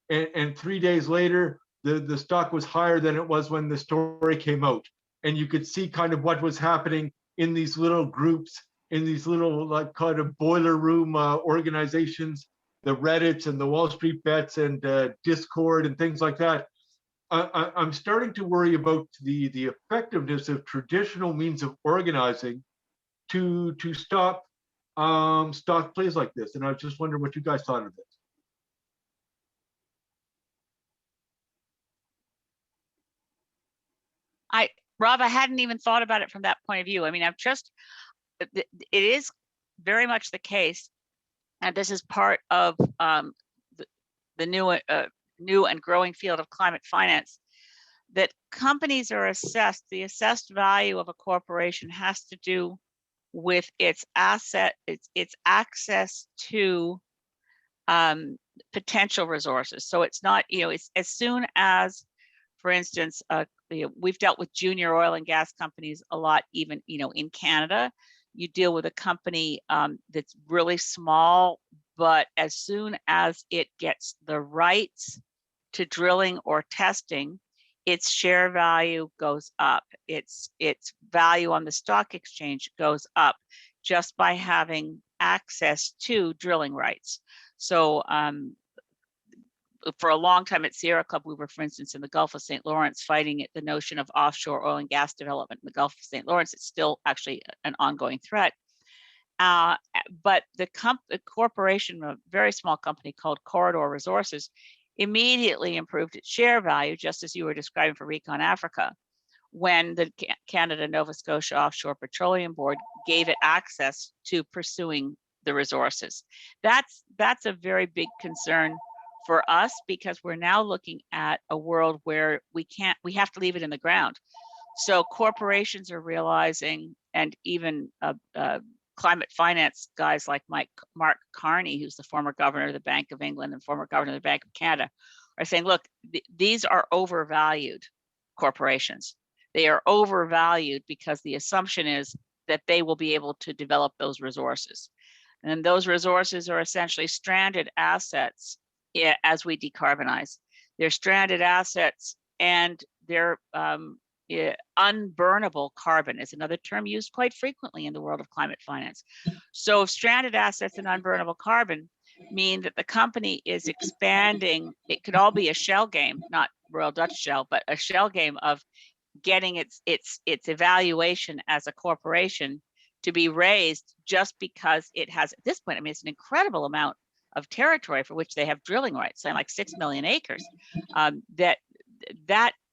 and 3 days later, the stock was higher than it was when the story came out. And you could see kind of what was happening in these little groups, in these little like kind of boiler room organizations, the Reddits and the Wall Street Bets and Discord and things like that. I'm starting to worry about the effectiveness of traditional means of organizing to stop stock plays like this. And I was just wondering what you guys thought of this. Rob, I hadn't even thought about it from that point of view. I mean, it is very much the case, and this is part of the new and growing field of climate finance, that companies are assessed, the assessed value of a corporation has to do with its access to potential resources. So it's not, it's as soon as, for instance, we've dealt with junior oil and gas companies a lot, even, in Canada. You deal with a company that's really small, but as soon as it gets the rights to drilling or testing, its share value goes up. Its value on the stock exchange goes up just by having access to drilling rights. So for a long time at Sierra Club, we were, for instance, in the Gulf of St. Lawrence fighting the notion of offshore oil and gas development in the Gulf of St. Lawrence. It's still actually an ongoing threat. But the corporation, a very small company called Corridor Resources, immediately improved its share value, just as you were describing for ReconAfrica, when the Canada Nova Scotia Offshore Petroleum Board gave it access to pursuing the resources. That's a very big concern for us, because we're now looking at a world where we have to leave it in the ground. So corporations are realizing, and even climate finance guys like Mark Carney, who's the former governor of the Bank of England and former governor of the Bank of Canada, are saying, look, these are overvalued corporations. They are overvalued because the assumption is that they will be able to develop those resources. And those resources are essentially stranded assets as we decarbonize. They're stranded assets, and they're unburnable carbon is another term used quite frequently in the world of climate finance. So stranded assets and unburnable carbon mean that the company is expanding. It could all be a shell game, not Royal Dutch Shell, but a shell game of getting its evaluation as a corporation to be raised, just because it has, at this point, I mean, it's an incredible amount of territory for which they have drilling rights, something like 6 million acres.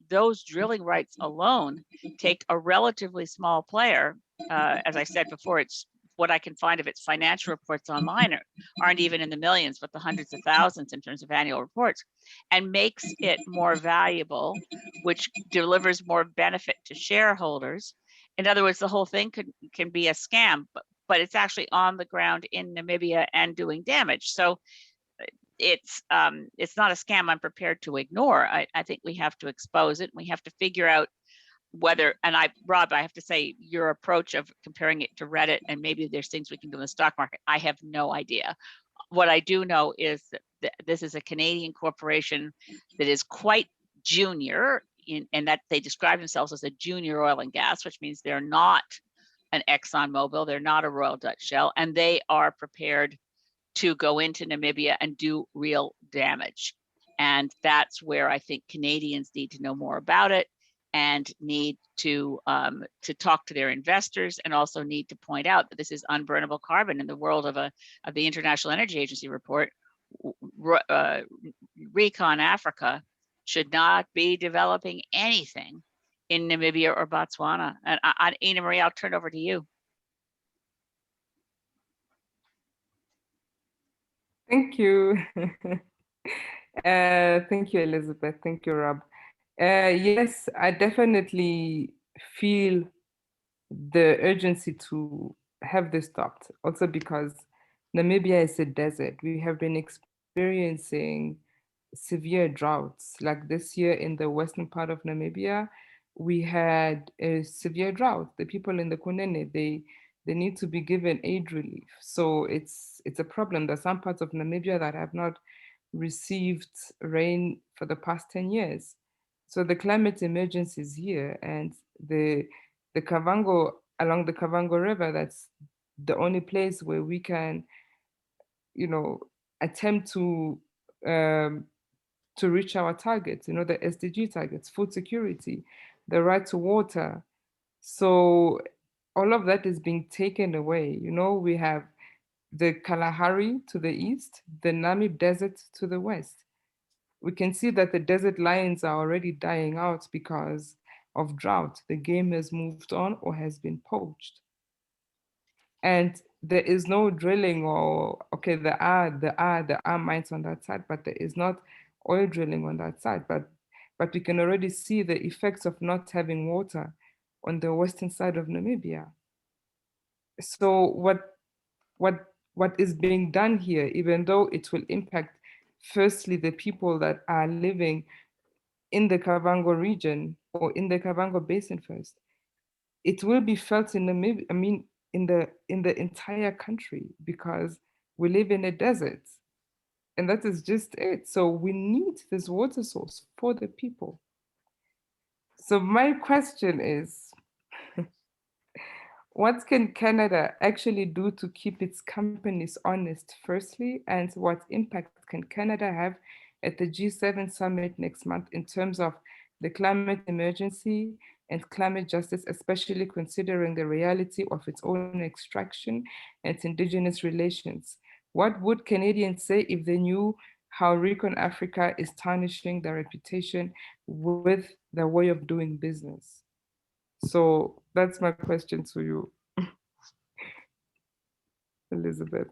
Those drilling rights alone take a relatively small player. As I said before, it's what I can find of its financial reports online aren't even in the millions, but the hundreds of thousands in terms of annual reports, and makes it more valuable, which delivers more benefit to shareholders. In other words, the whole thing can be a scam, but it's actually on the ground in Namibia and doing damage. So it's not a scam I'm prepared to ignore. I think we have to expose it. We have to figure out whether, and Rob, I have to say, your approach of comparing it to Reddit and maybe there's things we can do in the stock market, I have no idea. What I do know is that this is a Canadian corporation that is quite junior, and that they describe themselves as a junior oil and gas, which means they're not an ExxonMobil, they're not a Royal Dutch Shell, and they are prepared to go into Namibia and do real damage. And that's where I think Canadians need to know more about it, and need to talk to their investors, and also need to point out that this is unburnable carbon in the world of the International Energy Agency report. ReconAfrica should not be developing anything in Namibia or Botswana. And Ina Marie, I'll turn over to you. Thank you. Thank you, Elizabeth. Thank you, Rob. Yes, I definitely feel the urgency to have this stopped. Also because Namibia is a desert. We have been experiencing severe droughts. Like this year in the western part of Namibia, we had a severe drought. The people in the Kunene, they need to be given aid relief. So it's a problem. There's some parts of Namibia that have not received rain for the past 10 years. So the climate emergency is here, and the Kavango, along the Kavango River, that's the only place where we can, you know, attempt um, to reach our targets, you know, the SDG targets, food security, the right to water. So all of that is being taken away. You know, we have the Kalahari to the east, the Namib Desert to the west. We can see that the desert lions are already dying out because of drought. The game has moved on or has been poached. And there is no drilling, or okay, there are mines on that side, but there is not oil drilling on that side. But we can already see the effects of not having water on the western side of Namibia. So what is being done here, even though it will impact firstly the people that are living in the Kavango region or in the Kavango Basin first, it will be felt in Namibia, I mean, in the entire country, because we live in a desert. And that is just it. So we need this water source for the people. So my question is, what can Canada actually do to keep its companies honest, firstly? And what impact can Canada have at the G7 summit next month in terms of the climate emergency and climate justice, especially considering the reality of its own extraction and its indigenous relations? What would Canadians say if they knew how ReconAfrica is tarnishing their reputation with their way of doing business? So that's my question to you, Elizabeth.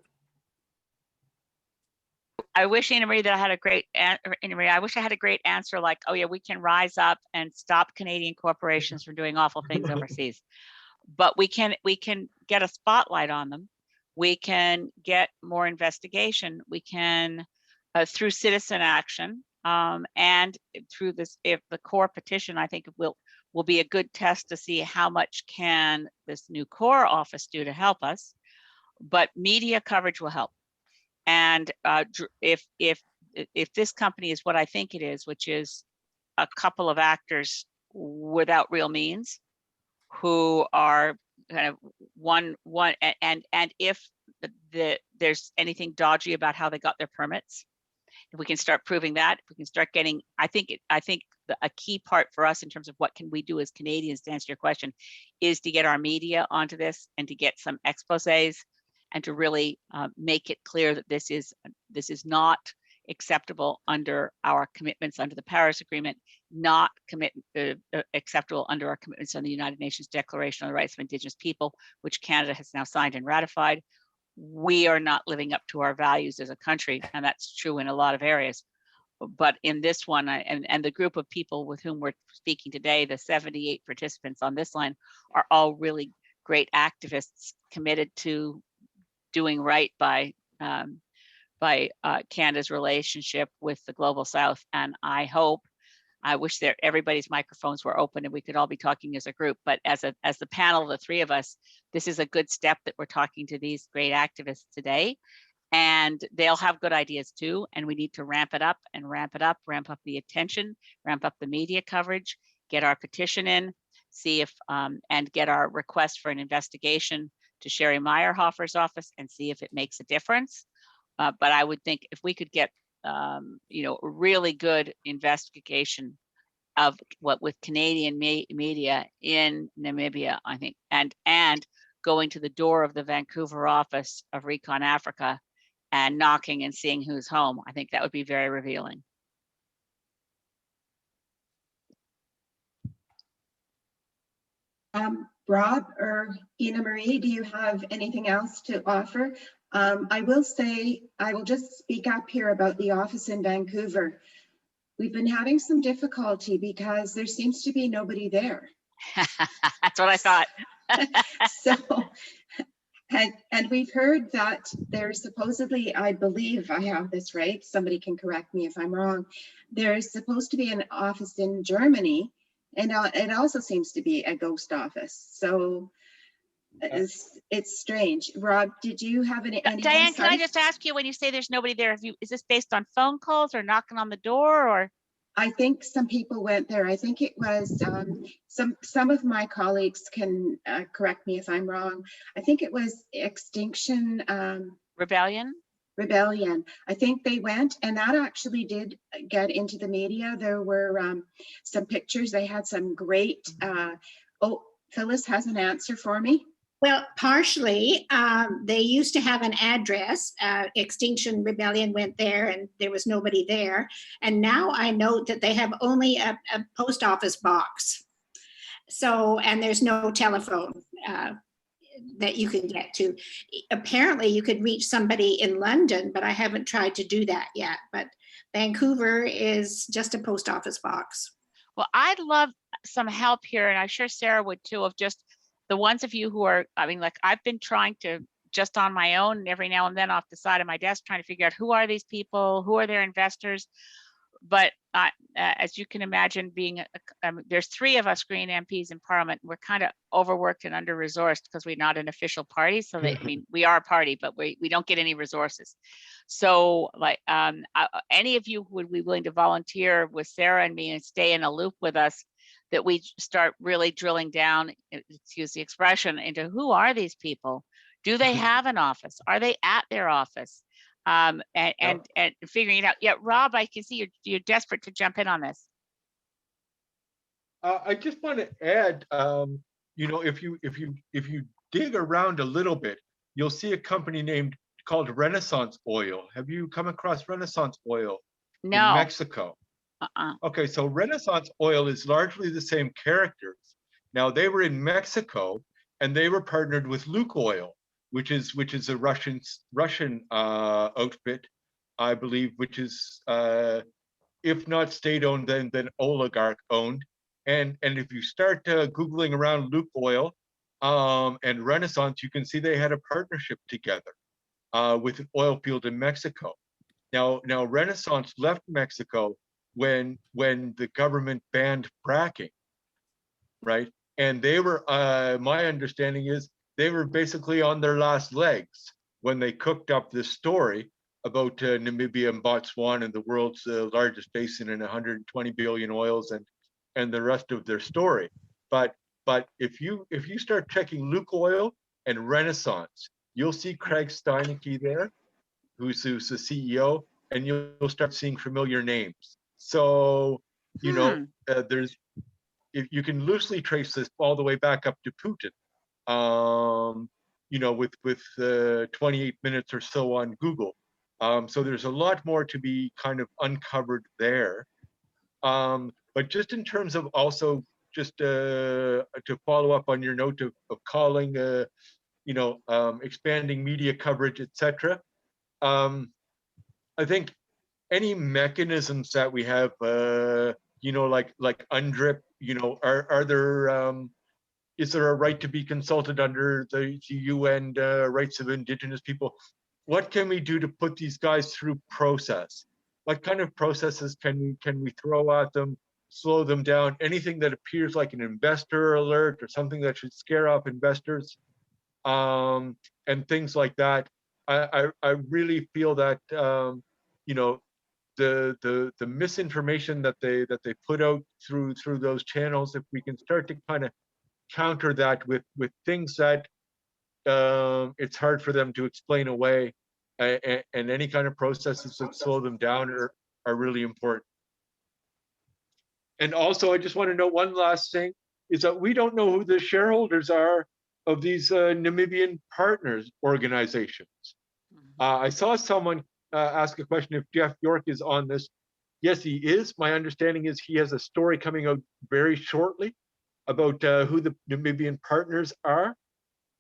I wish, Anna Marie, that I had a great Anna Marie, I wish I had a great answer like, oh yeah, we can rise up and stop Canadian corporations from doing awful things overseas. But we can get a spotlight on them. We can get more investigation. We can, through citizen action, and through this, if the core petition, I think will be a good test to see how much can this new core office do to help us. But media coverage will help. And if this company is what I think it is, which is a couple of actors without real means, who are kind of one and if there's anything dodgy about how they got their permits, if we can start proving that, if we can start getting, I think a key part for us in terms of what can we do as Canadians, to answer your question, is to get our media onto this and to get some exposés and to really make it clear that this is not acceptable under our commitments under the Paris Agreement, not acceptable under our commitments on the United Nations Declaration on the Rights of Indigenous People, which Canada has now signed and ratified. We are not living up to our values as a country, and that's true in a lot of areas. But in this one, and the group of people with whom we're speaking today, the 78 participants on this line, are all really great activists committed to doing right by Canada's relationship with the Global South. And I wish that everybody's microphones were open and we could all be talking as a group, but as the panel, the three of us, this is a good step that we're talking to these great activists today, and they'll have good ideas too. And we need to ramp it up, ramp up the attention, ramp up the media coverage, get our petition in, see if, and get our request for an investigation to Sherry Meyerhofer's office and see if it makes a difference. But I would think if we could get, really good investigation of what with Canadian media in Namibia, I think, and going to the door of the Vancouver office of ReconAfrica and knocking and seeing who's home, I think that would be very revealing. Rob or Ina Marie, do you have anything else to offer? I will say, I will just speak up here about the office in Vancouver. We've been having some difficulty because there seems to be nobody there. That's what I thought. So, and we've heard that there's supposedly, I believe I have this right, somebody can correct me if I'm wrong, there's supposed to be an office in Germany, and it also seems to be a ghost office. So it's strange. Rob, did you have any Diane, can I insight? just ask you, when you say there's nobody there, is this based on phone calls or knocking on the door, or? I think some people went there. I think it was some of my colleagues can correct me if I'm wrong. I think it was Extinction Rebellion? Rebellion. I think they went, and that actually did get into the media. There were some pictures. They had some great. Oh, Phyllis has an answer for me. Well, partially, they used to have an address. Extinction Rebellion went there and there was nobody there. And now I note that they have only a post office box. So, and there's no telephone that you can get to. Apparently you could reach somebody in London, but I haven't tried to do that yet. But Vancouver is just a post office box. Well, I'd love some help here, and I'm sure Sarah would too, of just the ones of you who are, I mean, like I've been trying to just on my own every now and then off the side of my desk, trying to figure out who are these people, who are their investors. But as you can imagine, being there's 3 of us Green MPs in Parliament. We're kind of overworked and under-resourced because we're not an official party. So I mean, we are a party, but we don't get any resources. So like any of you who would be willing to volunteer with Sarah and me and stay in a loop with us, that we start really drilling down, excuse the expression, into who are these people? Do they have an office? Are they at their office? And figuring it out. Yeah, Rob, I can see you're desperate to jump in on this. I just want to add, you know, if you dig around a little bit, you'll see a company called Renaissance Oil. Have you come across Renaissance Oil in Mexico? Okay, so Renaissance Oil is largely the same characters. Now they were in Mexico and they were partnered with Lukoil, which is a Russian outfit, I believe, which is if not state-owned, then oligarch-owned. And if you start Googling around Lukoil and Renaissance, you can see they had a partnership together with an oil field in Mexico. Now Renaissance left Mexico when the government banned fracking, right? And they were, my understanding is, they were basically on their last legs when they cooked up this story about Namibia and Botswana, the world's largest basin and 120 billion oils, and the rest of their story. But if you start checking Lukoil and Renaissance, you'll see Craig Steineke there, who's the CEO, and you'll start seeing familiar names. So, you know, if you can loosely trace this all the way back up to Putin, you know, with 28 minutes or so on Google. So there's a lot more to be kind of uncovered there. But just in terms of also just to follow up on your note of calling, you know, expanding media coverage, etc. I think any mechanisms that we have, you know, like UNDRIP, you know, are there, is there a right to be consulted under the UN rights of Indigenous people? What can we do to put these guys through process? What kind of processes can we throw at them, slow them down? Anything that appears like an investor alert or something that should scare off investors, and things like that. I really feel that you know, the misinformation that they put out through those channels, if we can start to kind of counter that with things that it's hard for them to explain away, and any kind of processes that slow them down are really important. And also, I just want to note one last thing, is that we don't know who the shareholders are of these Namibian partners organizations. I saw someone ask a question if Jeff York is on this. Yes, he is. My understanding is he has a story coming out very shortly about who the Namibian partners are.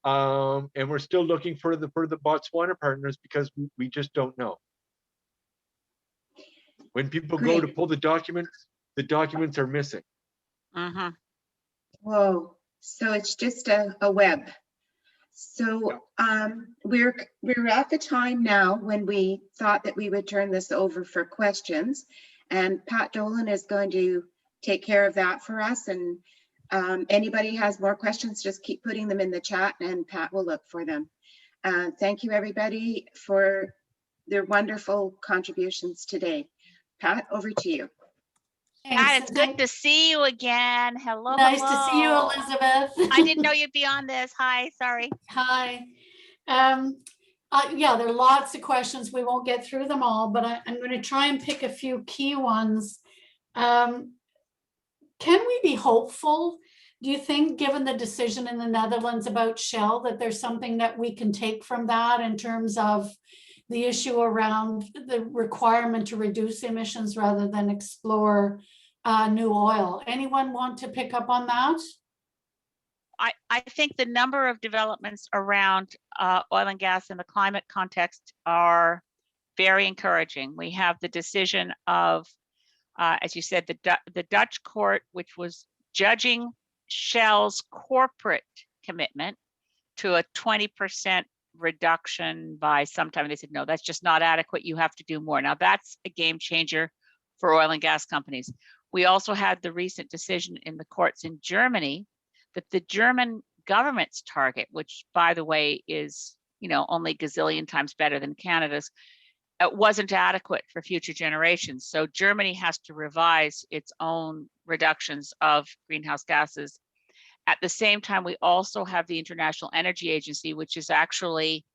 And we're still looking for the Botswana partners because we just don't know. When people go to Great. pull the documents are missing. Mhm. Whoa, so it's just a web. So we're at the time now when we thought that we would turn this over for questions, and Pat Dolan is going to take care of that for us. And anybody has more questions, just keep putting them in the chat and Pat will look for them. Thank you everybody for their wonderful contributions today. Pat, over to you. Pat, it's good to see you again. Hello, Nice to see you, hello. Elizabeth. I didn't know you'd be on this. Hi, sorry. Hi. Yeah, there are lots of questions. We won't get through them all, but I'm going to try and pick a few key ones. Can we be hopeful, do you think, given the decision in the Netherlands about Shell, that there's something that we can take from that in terms of the issue around the requirement to reduce emissions rather than explore new oil? Anyone want to pick up on that? I think the number of developments around oil and gas in the climate context are very encouraging. We have the decision of, as you said, the Dutch court, which was judging Shell's corporate commitment to a 20% reduction by sometime. They said, no, that's just not adequate. You have to do more. Now that's a game changer for oil and gas companies. We also had the recent decision in the courts in Germany that the German government's target, which by the way is, only gazillion times better than Canada's, wasn't adequate for future generations. So Germany has to revise its own reductions of greenhouse gases. At the same time, we also have the International Energy Agency, which is actually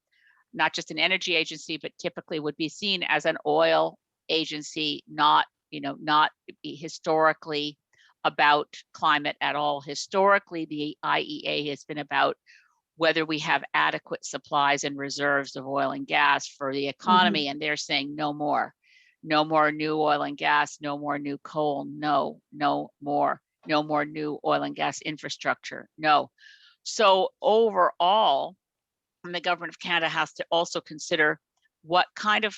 not just an energy agency, but typically would be seen as an oil agency, not historically about climate at all. Historically, the IEA has been about whether we have adequate supplies and reserves of oil and gas for the economy. And they're saying no more new oil and gas, no more new coal, no more new oil and gas infrastructure, no. So overall, the government of Canada has to also consider what kind of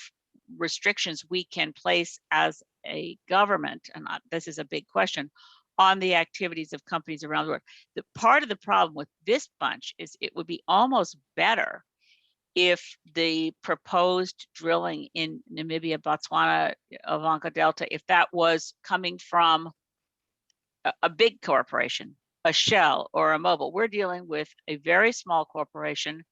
restrictions we can place as a government, and this is a big question, on the activities of companies around the world. The part of the problem with this bunch is it would be almost better if the proposed drilling in Namibia, Botswana, Okavango Delta, if that was coming from a big corporation, a Shell or a Mobil. We're dealing with a very small corporation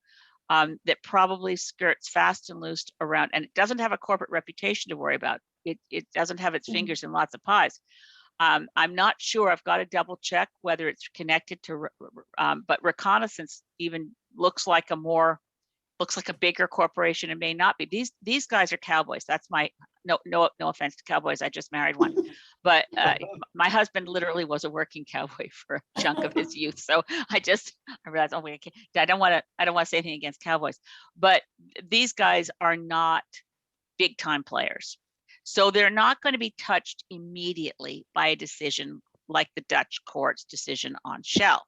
that probably skirts fast and loose around, and it doesn't have a corporate reputation to worry about. It doesn't have its fingers in lots of pies. I'm not sure, I've got to double check whether it's connected to, but Reconnaissance even looks like a bigger corporation. It may not be. These guys are cowboys. That's my, no offense to cowboys. I just married one, but my husband literally was a working cowboy for a chunk of his youth. So I realized, oh wait, I don't want to say anything against cowboys, but these guys are not big time players. So they're not going to be touched immediately by a decision like the Dutch court's decision on Shell.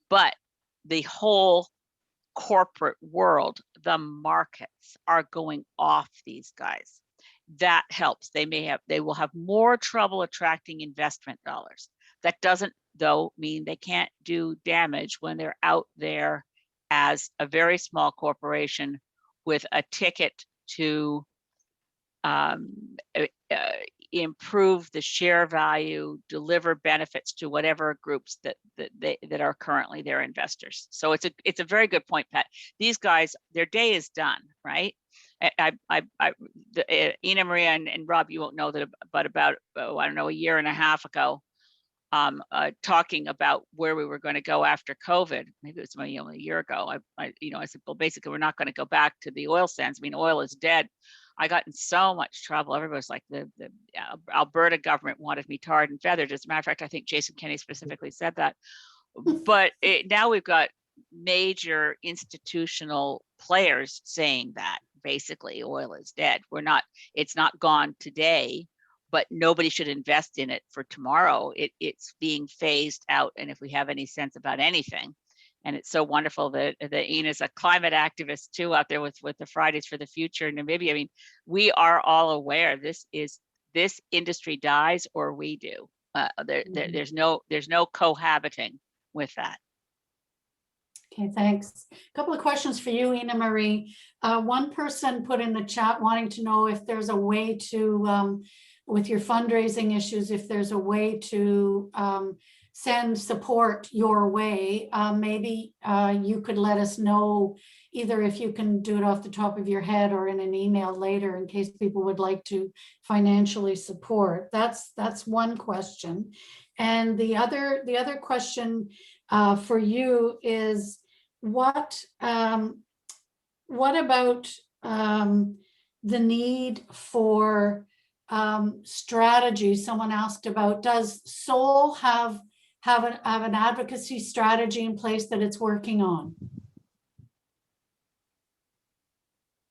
But the whole corporate world, the markets are going off these guys. That helps. They will have more trouble attracting investment dollars. That doesn't, though, mean they can't do damage when they're out there as a very small corporation with a ticket to improve the share value, deliver benefits to whatever groups that are currently their investors. So it's a very good point, Pat. These guys, their day is done, right? Ina Maria and Rob, you won't know that, but about I don't know, a year and a half ago, talking about where we were going to go after COVID. Maybe it was only a year ago. I said, well, basically, we're not going to go back to the oil sands. I mean, oil is dead. I got in so much trouble. Everybody's like, the Alberta government wanted me tarred and feathered. As a matter of fact, I think Jason Kenney specifically said that. But now we've got major institutional players saying that basically oil is dead. It's not gone today, but nobody should invest in it for tomorrow. It's being phased out. And if we have any sense about anything, And it's so wonderful that Ian is a climate activist too out there with the Fridays for the Future in Namibia. I mean, we are all aware this industry dies or we do. There's no cohabiting with that. Okay, thanks. A couple of questions for you, Ina Marie. One person put in the chat wanting to know if there's a way to, with your fundraising issues, if there's a way to send support your way. Maybe you could let us know, either if you can do it off the top of your head or in an email later, in case people would like to financially support. That's one question. And the other question for you is, what about the need for strategy? Someone asked about, does Seoul have an advocacy strategy in place that it's working on?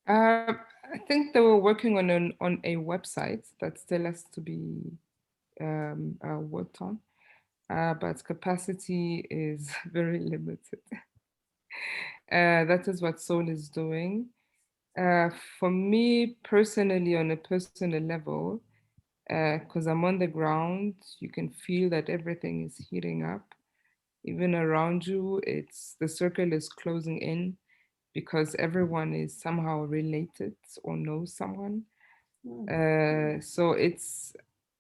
I think they were working on a website that still has to be worked on, but capacity is very limited. That is what Seoul is doing. For me personally, on a personal level, because I'm on the ground, you can feel that everything is heating up. Even around you, the circle is closing in because everyone is somehow related or knows someone. So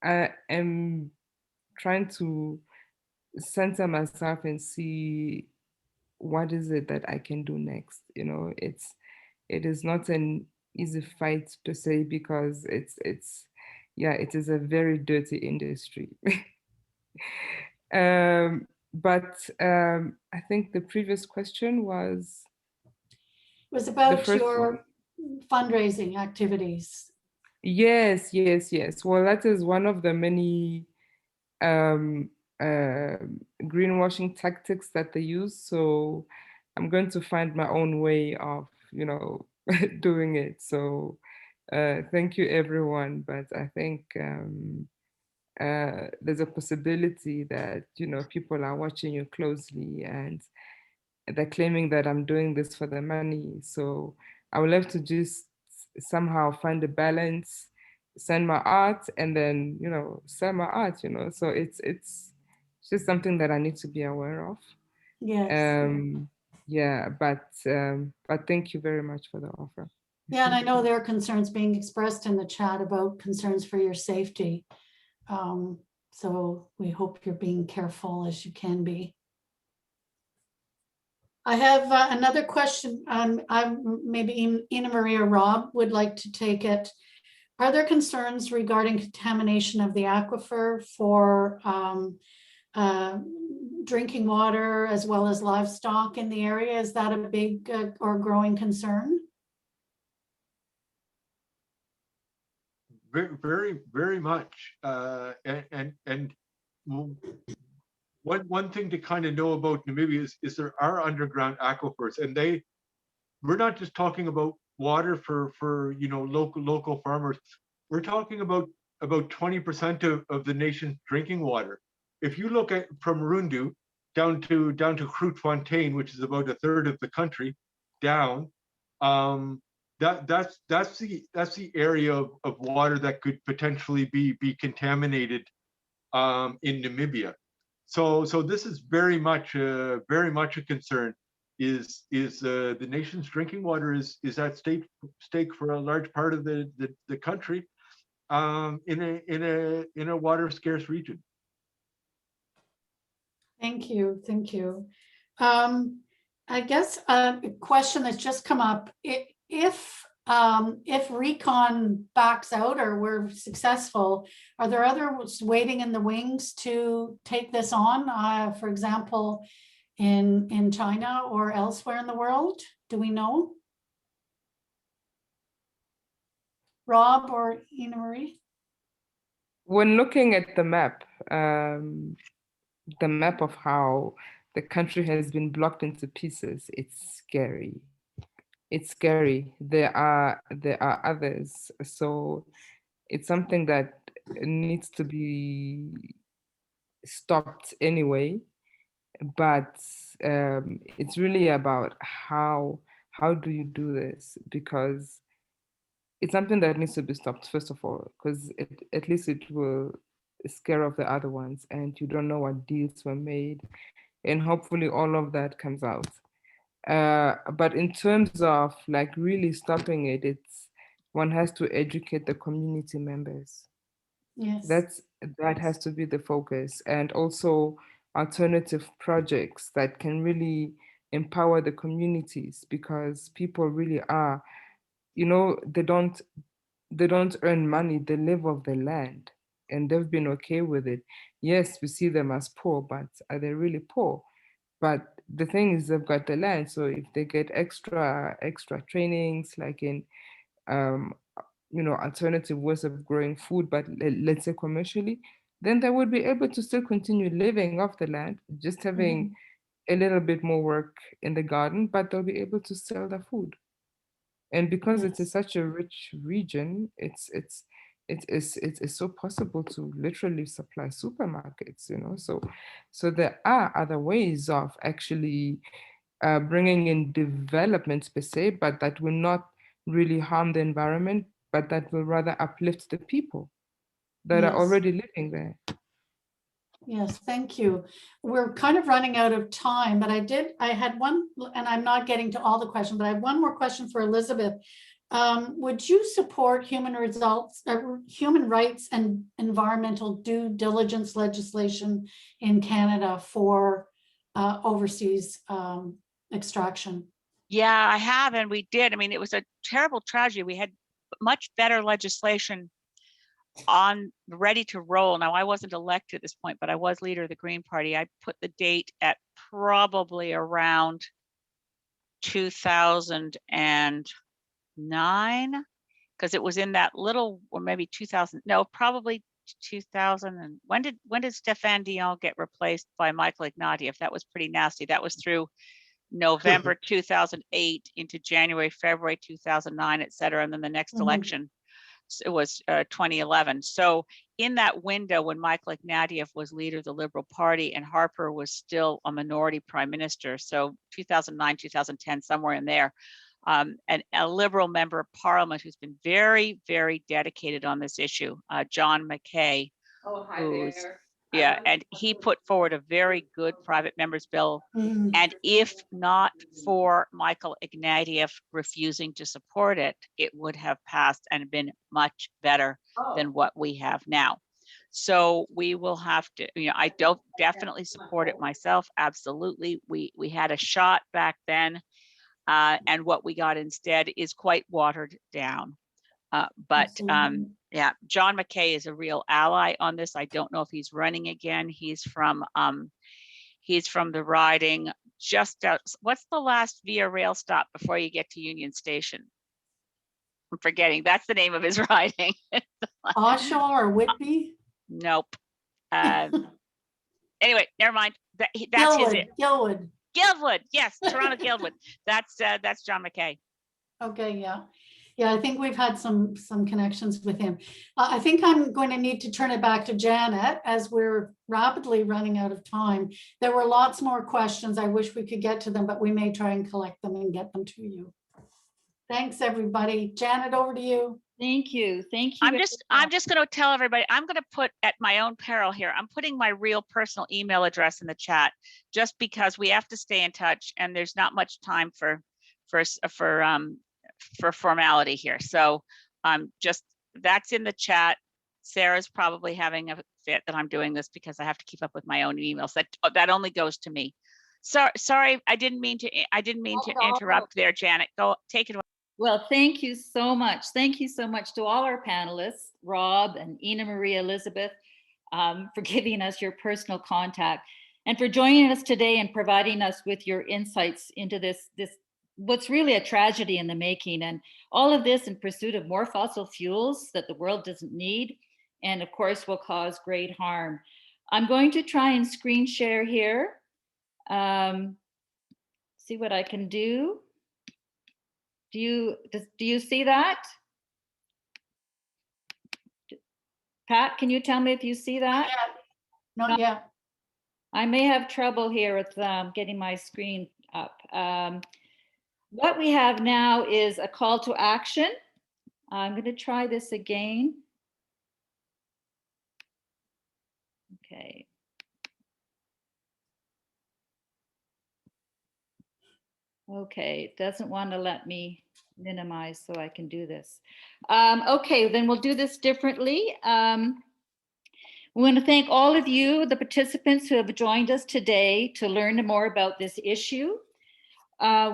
I am trying to center myself and see what is it that I can do next. You know, it is not an easy fight per se, because it is a very dirty industry. But I think the previous question was About your one. fundraising activities. Yes. Well, that is one of the many greenwashing tactics that they use. So I'm going to find my own way of, doing it. So thank you, everyone. But I think there's a possibility that, people are watching you closely and they're claiming that I'm doing this for the money. So I would love to just somehow find a balance, send my art, and then, sell my art, So it's just something that I need to be aware of. Yes. Yeah, but thank you very much for the offer. Yeah, and I know there are concerns being expressed in the chat about concerns for your safety. So we hope you're being careful as you can be. I have another question. Maybe Ina Marie or Rob would like to take it. Are there concerns regarding contamination of the aquifer for drinking water as well as livestock in the area? Is that a big or growing concern? Very, very much. And one thing to kind of know about Namibia is there are underground aquifers, and we're not just talking about water for local farmers. We're talking about 20% of the nation's drinking water. If you look at from Rundu down to Grootfontein, which is about a third of the country, down, that's the area of water that could potentially be contaminated in Namibia. So this is very much a concern. Is the nation's drinking water is at stake for a large part of the country in a water scarce region. Thank you. I guess a question that's just come up: if Recon backs out or we're successful, are there others waiting in the wings to take this on? For example, in China or elsewhere in the world? Do we know? Rob or Ina Marie? When looking at the map of how the country has been blocked into pieces, it's scary. It's scary. There are others. So it's something that needs to be stopped anyway. but it's really about how do you do this, because it's something that needs to be stopped first of all, because at least it will scare off the other ones, and you don't know what deals were made, and hopefully all of that comes out. But in terms of like really stopping it, it's one has to educate the community members. Yes. That has to be the focus, and also alternative projects that can really empower the communities, because people really are, they don't earn money, they live off the land, and they've been okay with it. Yes, we see them as poor, but are they really poor? But the thing is, they've got the land, so if they get extra trainings, like in um, alternative ways of growing food, but let's say commercially, then they would be able to still continue living off the land, just having a little bit more work in the garden, but they'll be able to sell their food. And because it is Yes. such a rich region, it's so possible to literally supply supermarkets, so there are other ways of actually bringing in development per se, but that will not really harm the environment, but that will rather uplift the people that are Yes. already living there. Yes, thank you. We're kind of running out of time, but I had one, and I'm not getting to all the questions, but I have one more question for Elizabeth. Would you support human rights and environmental due diligence legislation in Canada for overseas extraction? Yeah, I have, and we did. I mean, it was a terrible tragedy. We had much better legislation ready to roll. Now, I wasn't elected at this point, but I was leader of the Green Party. I put the date at probably around 2009, because it was in that little, or maybe 2000, no, probably 2000. And when did Stéphane Dion get replaced by Michael Ignatieff? That was pretty nasty. That was through November 2008 into January, February 2009, et cetera. And then the next election, it was 2011. So in that window, when Michael Ignatieff was leader of the Liberal Party and Harper was still a minority prime minister, so 2009, 2010, somewhere in there, and a Liberal member of Parliament who's been very, very dedicated on this issue, John McKay, who's, yeah, and he put forward a very good private member's bill. And if not for Michael Ignatieff refusing to support it, it would have passed and been much better than what we have now. So we will have to, I don't definitely support it myself. Absolutely. We had a shot back then, and what we got instead is quite watered down. Yeah, John McKay is a real ally on this. I don't know if he's running again. He's from the riding just out. What's the last Via Rail stop before you get to Union Station? I'm forgetting. That's the name of his riding. Oshawa or Whitby? Nope. Anyway, never mind. That's Gilwood. Guildwood. Yes, Toronto Guildwood. That's John McKay. Okay, yeah. Yeah, I think we've had some connections with him. I think I'm going to need to turn it back to Janet as we're rapidly running out of time. There were lots more questions. I wish we could get to them, but we may try and collect them and get them to you. Thanks, everybody. Janet, over to you. Thank you. Thank you. I'm just going to tell everybody, I'm going to put at my own peril here, I'm putting my real personal email address in the chat, just because we have to stay in touch and there's not much time for formality here. So just that's in the chat. Sarah's probably having a fit that I'm doing this because I have to keep up with my own emails. That only goes to me. So sorry, I didn't mean to interrupt there, Janet. Go take it away. Well, thank you so much. Thank you so much to all our panelists, Rob and Ina Marie Elizabeth, for giving us your personal contact and for joining us today and providing us with your insights into this what's really a tragedy in the making, and all of this in pursuit of more fossil fuels that the world doesn't need, and of course will cause great harm. I'm going to try and screen share here. See what I can do. Do you see that? Pat, can you tell me if you see that? Not yet. I may have trouble here with getting my screen up. What we have now is a call to action. I'm going to try this again. Okay. Okay, it doesn't want to let me minimize so I can do this. Okay, then we'll do this differently. We want to thank all of you, the participants who have joined us today to learn more about this issue.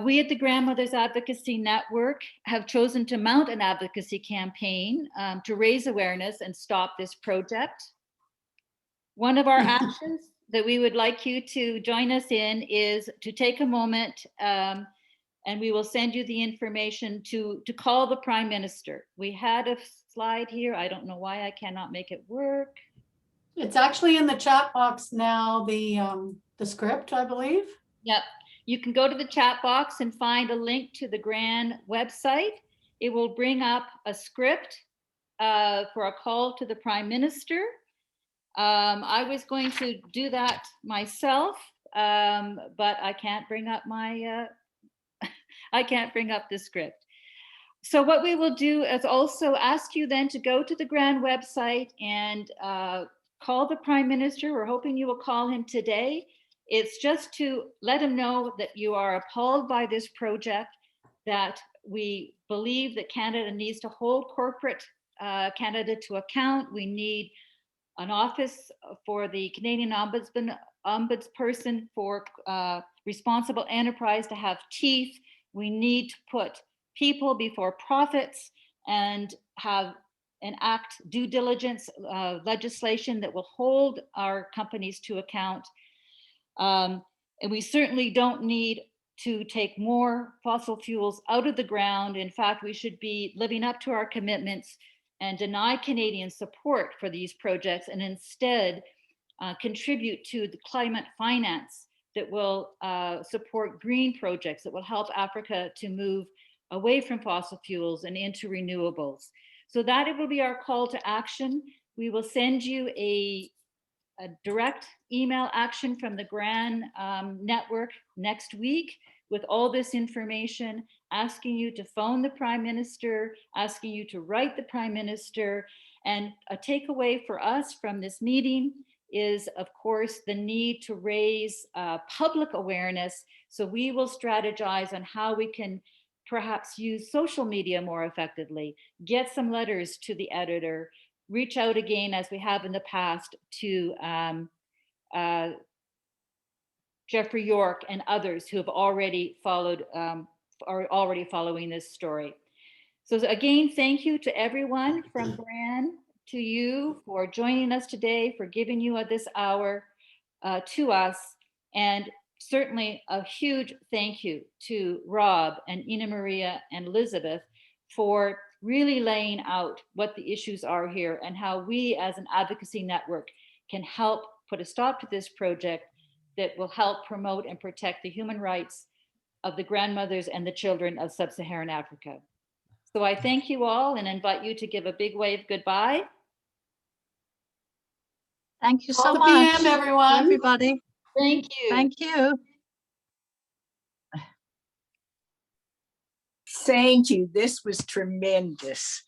We at the Grandmothers Advocacy Network have chosen to mount an advocacy campaign to raise awareness and stop this project. One of our actions that we would like you to join us in is to take a moment, and we will send you the information to call the Prime Minister. We had a slide here. I don't know why I cannot make it work. It's actually in the chat box now, the script, I believe. Yep. You can go to the chat box and find a link to the GRAN website. It will bring up a script for a call to the Prime Minister. I was going to do that myself, but I can't bring up my, I can't bring up the script. So what we will do is also ask you then to go to the GRAN website and call the Prime Minister. We're hoping you will call him today. It's just to let him know that you are appalled by this project, that we believe that Canada needs to hold corporate Canada to account. We need an office for the Canadian Ombudsperson for responsible enterprise to have teeth. We need to put people before profits and enact due diligence legislation that will hold our companies to account. And we certainly don't need to take more fossil fuels out of the ground. In fact, we should be living up to our commitments and deny Canadian support for these projects, and instead contribute to the climate finance that will support green projects that will help Africa to move away from fossil fuels and into renewables. So that it will be our call to action. We will send you a direct email action from the GRAN network next week with all this information, asking you to phone the Prime Minister, asking you to write the Prime Minister. And a takeaway for us from this meeting is, of course, the need to raise public awareness. So we will strategize on how we can perhaps use social media more effectively, get some letters to the editor, reach out again, as we have in the past, to Jeffrey York and others who have already followed, are already following this story. So again, thank you to everyone from GRAN, to you for joining us today, for giving you this hour to us, and certainly a huge thank you to Rob and Ina Maria and Elizabeth for really laying out what the issues are here and how we as an advocacy network can help put a stop to this project that will help promote and protect the human rights of the grandmothers and the children of sub-Saharan Africa. So I thank you all and invite you to give a big wave goodbye. Thank you so Call the much, PM, everyone. everybody. Thank you. Thank you. Thank you. This was tremendous.